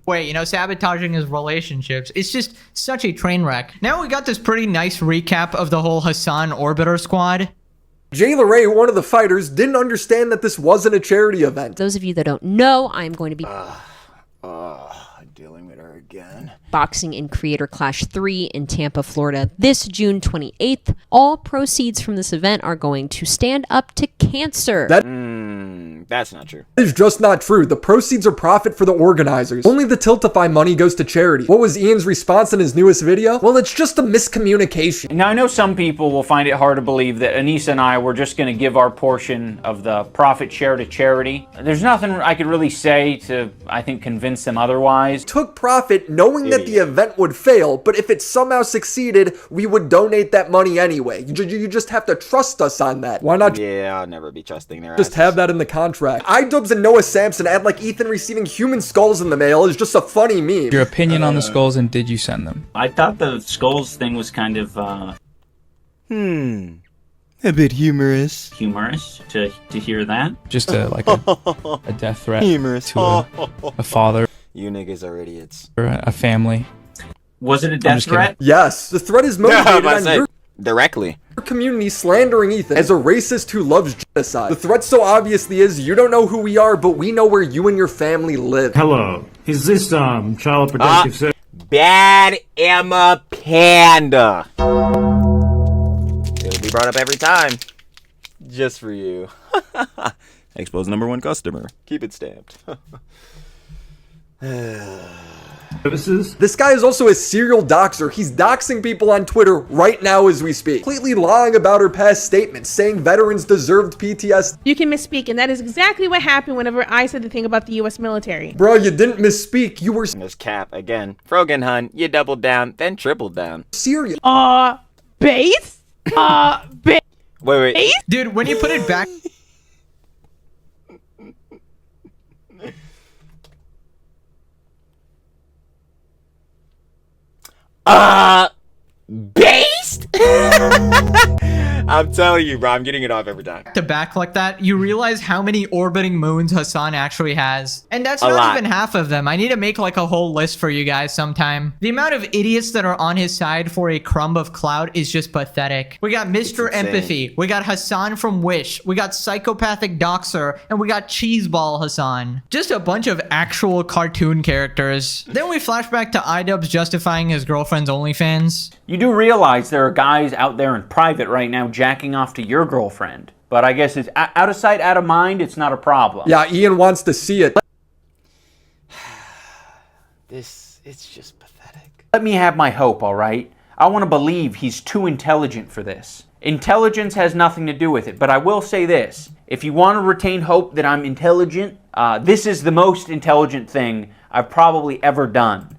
Speaker 3: Wait, you know, sabotaging his relationships. It's just such a train wreck. Now we got this pretty nice recap of the whole Hasan Orbiter squad.
Speaker 9: Jay LeRae, one of the fighters, didn't understand that this wasn't a charity event.
Speaker 11: Those of you that don't know, I'm going to be
Speaker 2: Dealing with her again.
Speaker 11: boxing in Creator Clash 3 in Tampa, Florida this June 28th. All proceeds from this event are going to Stand Up to Cancer.
Speaker 2: That's not true.
Speaker 9: That is just not true. The proceeds are profit for the organizers. Only the Tiltify money goes to charity. What was Ian's response in his newest video? Well, it's just a miscommunication.
Speaker 8: Now, I know some people will find it hard to believe that Anissa and I were just going to give our portion of the profit share to charity. There's nothing I could really say to, I think, convince them otherwise.
Speaker 9: Took profit knowing that the event would fail, but if it somehow succeeded, we would donate that money anyway. You just have to trust us on that. Why not
Speaker 2: Yeah, I'll never be trusting their
Speaker 9: just
Speaker 2: asses.
Speaker 9: have that in the contract? Idubbbz and Noah Samson act like Ethan receiving human skulls in the mail is just a funny meme.
Speaker 12: Your opinion on the skulls, and did you send them?
Speaker 13: I thought the skulls thing was kind of
Speaker 2: A bit humorous.
Speaker 13: humorous to hear that.
Speaker 12: Just a death threat
Speaker 2: Humorous.
Speaker 12: to a father
Speaker 2: You niggas are idiots.
Speaker 12: or a family.
Speaker 13: Was it a
Speaker 12: I'm
Speaker 13: death
Speaker 12: just kidding.
Speaker 13: threat?
Speaker 9: Yes, the threat is
Speaker 2: Yeah, I was
Speaker 9: motivated
Speaker 2: about to
Speaker 9: on
Speaker 2: say,
Speaker 9: your
Speaker 2: directly.
Speaker 9: community slandering Ethan as a racist who loves genocide. The threat so obviously is you don't know who we are, but we know where you and your family live.
Speaker 14: Hello. Is this Child Protective Service?
Speaker 2: Bad Emma Panda. It'll be brought up every time. Just for you. Expose #1 customer. Keep it stamped.
Speaker 9: Services. This guy is also a serial doxer. He's doxing people on Twitter right now as we speak. Completely lying about her past statements, saying veterans deserved PTSD.
Speaker 4: You can misspeak, and that is exactly what happened whenever I said the thing about the U.S. military.
Speaker 9: Bro, you didn't misspeak. You were...
Speaker 2: This cap again. Frogan Hun, you doubled down, then tripled down.
Speaker 9: Serious.
Speaker 4: Base?
Speaker 2: Wait.
Speaker 3: Dude, when you put it back...
Speaker 2: Based? I'm telling you, bro, I'm getting it off every time.
Speaker 3: To back like that, you realize how many orbiting moons Hasan actually has. And that's
Speaker 2: A
Speaker 3: not
Speaker 2: lot.
Speaker 3: even half of them. I need to make like a whole list for you guys sometime. The amount of idiots that are on his side for a crumb of clout is just pathetic. We got Mr.
Speaker 2: insane.
Speaker 3: Empathy. We got Hasan from Wish. We got Psychopathic Doxer. And we got Cheeseball Hasan. Just a bunch of actual cartoon characters. Then we flash back to Idubbbz justifying his girlfriend's OnlyFans.
Speaker 8: You do realize there are guys out there in private right now jacking off to your girlfriend. But I guess it's out of sight, out of mind, it's not a problem.
Speaker 9: Yeah, Ian wants to see it.
Speaker 2: It's just pathetic.
Speaker 8: Let me have my hope, all right? I want to believe he's too intelligent for this. Intelligence has nothing to do with it, but I will say this. If you want to retain hope that I'm intelligent, this is the most intelligent thing I've probably ever done.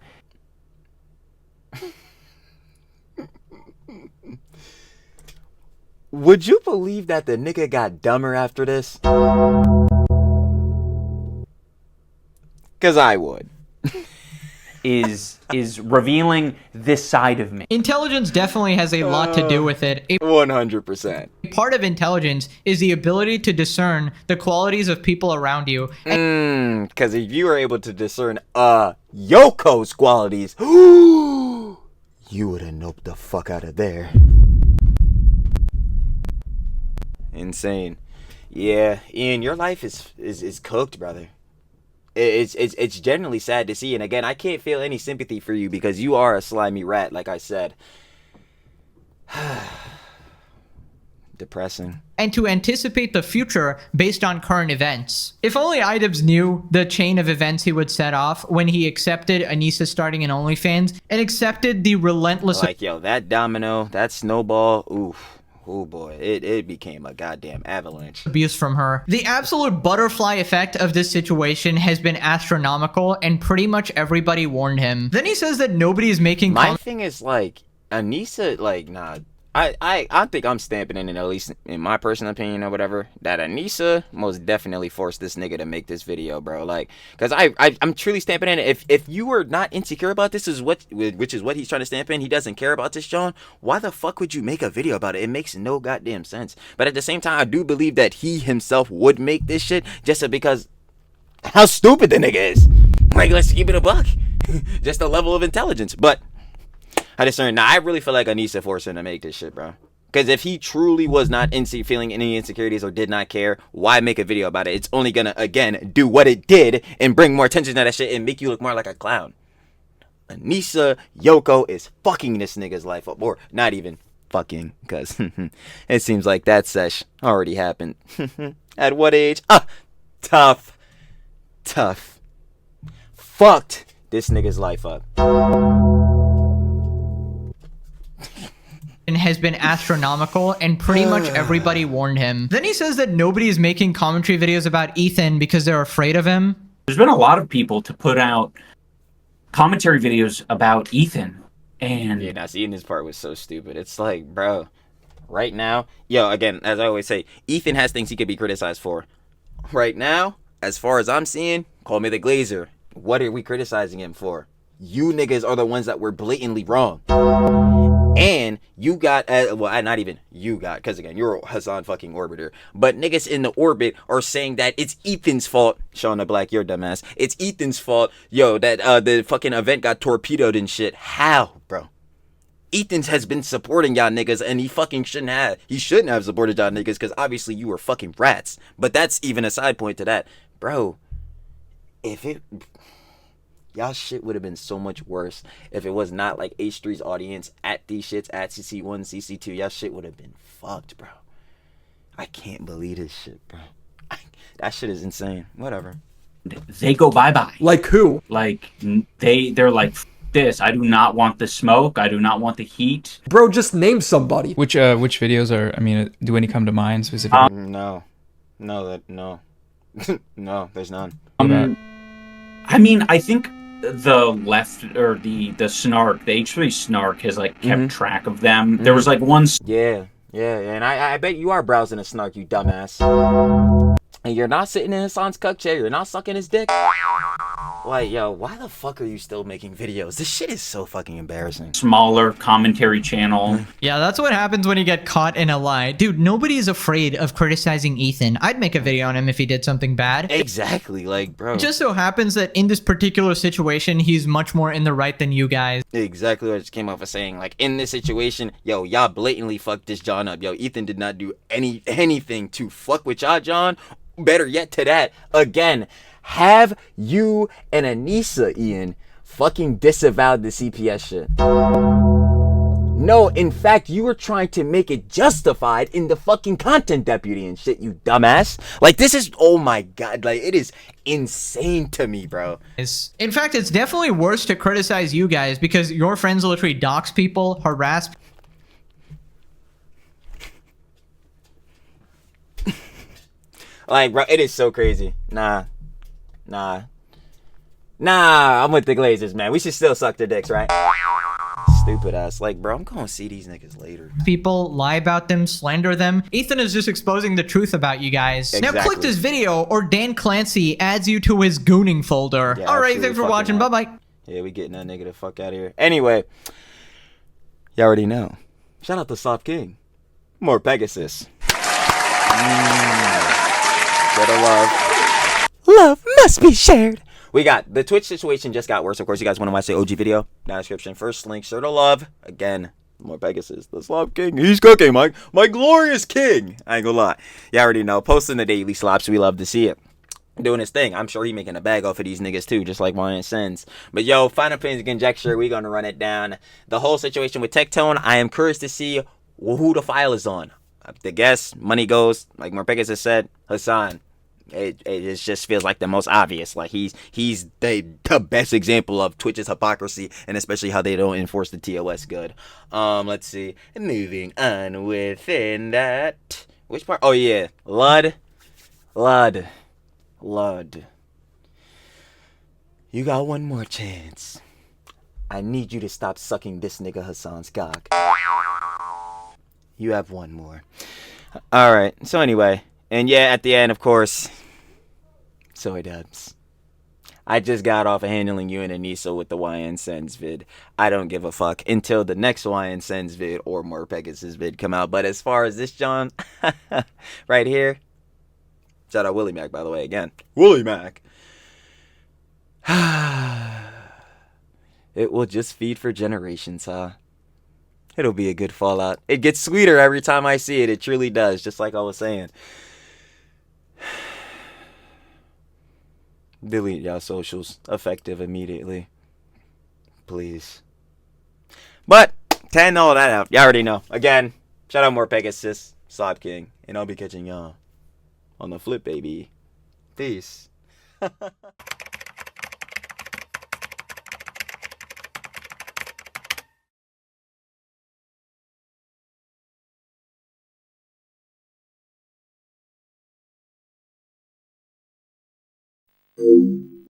Speaker 2: Would you believe that the nigga got dumber after this? Cause I would.
Speaker 8: Is revealing this side of me.
Speaker 3: Intelligence definitely has a lot to do with it.
Speaker 2: 100%.
Speaker 3: Part of intelligence is the ability to discern the qualities of people around you.
Speaker 2: Cause if you were able to discern Yoko's qualities, you would have noped the fuck out of there. Insane. Yeah, Ian, your life is cooked, brother. It's generally sad to see, and again, I can't feel any sympathy for you because you are a slimy rat, like I said. Depressing.
Speaker 3: And to anticipate the future based on current events. If only Idubbbz knew the chain of events he would set off when he accepted Anissa starting an OnlyFans and accepted the relentless...
Speaker 2: Like, yo, that domino, that snowball, oof. Oh boy, it became a goddamn avalanche.
Speaker 3: Abuse from her. The absolute butterfly effect of this situation has been astronomical, and pretty much everybody warned him. Then he says that nobody is making...
Speaker 2: My thing is, like, Anissa, like, nah, I think I'm stamping in it, at least in my personal opinion or whatever, that Anissa most definitely forced this nigga to make this video, bro. Like, because I'm truly stamping in it. If you were not insecure about this, which is what he's trying to stamp in, he doesn't care about this, John, why the fuck would you make a video about it? It makes no goddamn sense. But at the same time, I do believe that he himself would make this shit just because how stupid the nigga is. Like, let's keep it a buck. Just a level of intelligence. But I discern. Now, I really feel like Anissa forced him to make this shit, bro. Because if he truly was not feeling any insecurities or did not care, why make a video about it? It's only gonna, again, do what it did and bring more attention to that shit and make you look more like a clown. Anissa Yoko is fucking this nigga's life up. Or not even fucking, because it seems like that sesh already happened. At what age? Tough. Fucked this nigga's life up.
Speaker 3: has been astronomical, and pretty much everybody warned him. Then he says that nobody is making commentary videos about Ethan because they're afraid of him.
Speaker 13: There's been a lot of people to put out commentary videos about Ethan, and
Speaker 2: yeah, now seeing this part was so stupid. It's like, bro, right now, again, as I always say, Ethan has things he could be criticized for. Right now, as far as I'm seeing, call me the Glazer. What are we criticizing him for? You niggas are the ones that were blatantly wrong. And you got, well, not even you got, because again, you're a Hasan fucking orbiter. But niggas in the orbit are saying that it's Ethan's fault. Shauna Black, you're a dumbass. It's Ethan's fault, that the fucking event got torpedoed and shit. How, bro? Ethan has been supporting y'all niggas, and he fucking shouldn't have. He shouldn't have supported y'all niggas, because obviously you were fucking rats. But that's even a side point to that. Bro, if it... Y'all shit would have been so much worse if it was not like H3's audience at these shits, at CC1, CC2. Y'all shit would have been fucked, bro. I can't believe this shit, bro. That shit is insane. Whatever.
Speaker 13: They go bye-bye.
Speaker 9: Like who?
Speaker 13: Like, they're like, this. I do not want the smoke. I do not want the heat.
Speaker 9: Bro, just name somebody.
Speaker 12: Which videos are, I mean, do any come to mind specifically?
Speaker 2: No. No, no, there's none.
Speaker 13: I mean, I think the left, or the snark, the H3 snark has like kept track of them. There was like one...
Speaker 2: Yeah, and I bet you are browsing a snark, you dumbass. And you're not sitting in Hasan's cuck chair, you're not sucking his dick. Like, yo, why the fuck are you still making videos? This shit is so fucking embarrassing.
Speaker 13: Smaller commentary channel.
Speaker 3: Yeah, that's what happens when you get caught in a lie. Dude, nobody is afraid of criticizing Ethan. I'd make a video on him if he did something bad.
Speaker 2: Exactly, like, bro.
Speaker 3: It just so happens that in this particular situation, he's much more in the right than you guys.
Speaker 2: Exactly what I just came off of saying. Like, in this situation, yo, y'all blatantly fucked this John up. Yo, Ethan did not do anything to fuck with y'all, John. Better yet to that, again, have you and Anissa, Ian, fucking disavowed the CPS shit? No, in fact, you were trying to make it justified in the fucking content deputy and shit, you dumbass. Like, this is, oh my god, like, it is insane to me, bro.
Speaker 3: In fact, it's definitely worse to criticize you guys because your friends literally dox people, harass people.
Speaker 2: Like, bro, it is so crazy. Nah, I'm with the Glazers, man. We should still suck their dicks, right? Stupid ass. Like, bro, I'm gonna see these niggas later.
Speaker 3: People lie about them, slander them. Ethan is just exposing the truth about you guys.
Speaker 2: Exactly.
Speaker 3: Now click this video or Dan Clancy adds you to his gooning folder.
Speaker 2: Yeah,
Speaker 3: all right,
Speaker 2: absolutely
Speaker 3: thanks for watching.
Speaker 2: fucking
Speaker 3: Bye-bye.
Speaker 2: Yeah, we getting that nigga the fuck out of here. Anyway, you already know. Shout out to Soft King. More Pegasus. Love must be shared. We got the Twitch situation just got worse. Of course, you guys want to watch the OG video? Down description. First link, sure to love. Again, more Pegasus. The Slop King. He's cooking, Mike. My glorious king. I ain't gonna lie. You already know. Posting the daily slops. We love to see it. Doing his thing. I'm sure he making a bag off of these niggas too, just like Ryan Sens. But yo, final opinions and conjecture. We gonna run it down. The whole situation with Tectone. I am curious to see who the file is on. The guess, money goes, like more Pegasus said, Hasan. It just feels like the most obvious. Like he's the best example of Twitch's hypocrisy, and especially how they don't enforce the TOS good. Let's see. Moving on within that. Which part? Oh yeah, Lud. You got one more chance. I need you to stop sucking this nigga Hasan's cock. You have one more. All right. So anyway, and yeah, at the end, of course. So Idubbbz. I just got off of handling you and Anissa with the YN Sends vid. I don't give a fuck until the next YN Sends vid or more Pegasus vid come out. But as far as this John, right here, shout out Willie Mac, by the way, again. Willie Mac. It will just feed for generations, huh? It'll be a good fallout. It gets sweeter every time I see it. It truly does, just like I was saying. Delete y'all socials. Effective immediately. Please. But, to end all that out, y'all already know. Again, shout out more Pegasus, Sob King, and I'll be catching y'all on the flip, baby. Peace.
Speaker 15: Thank you.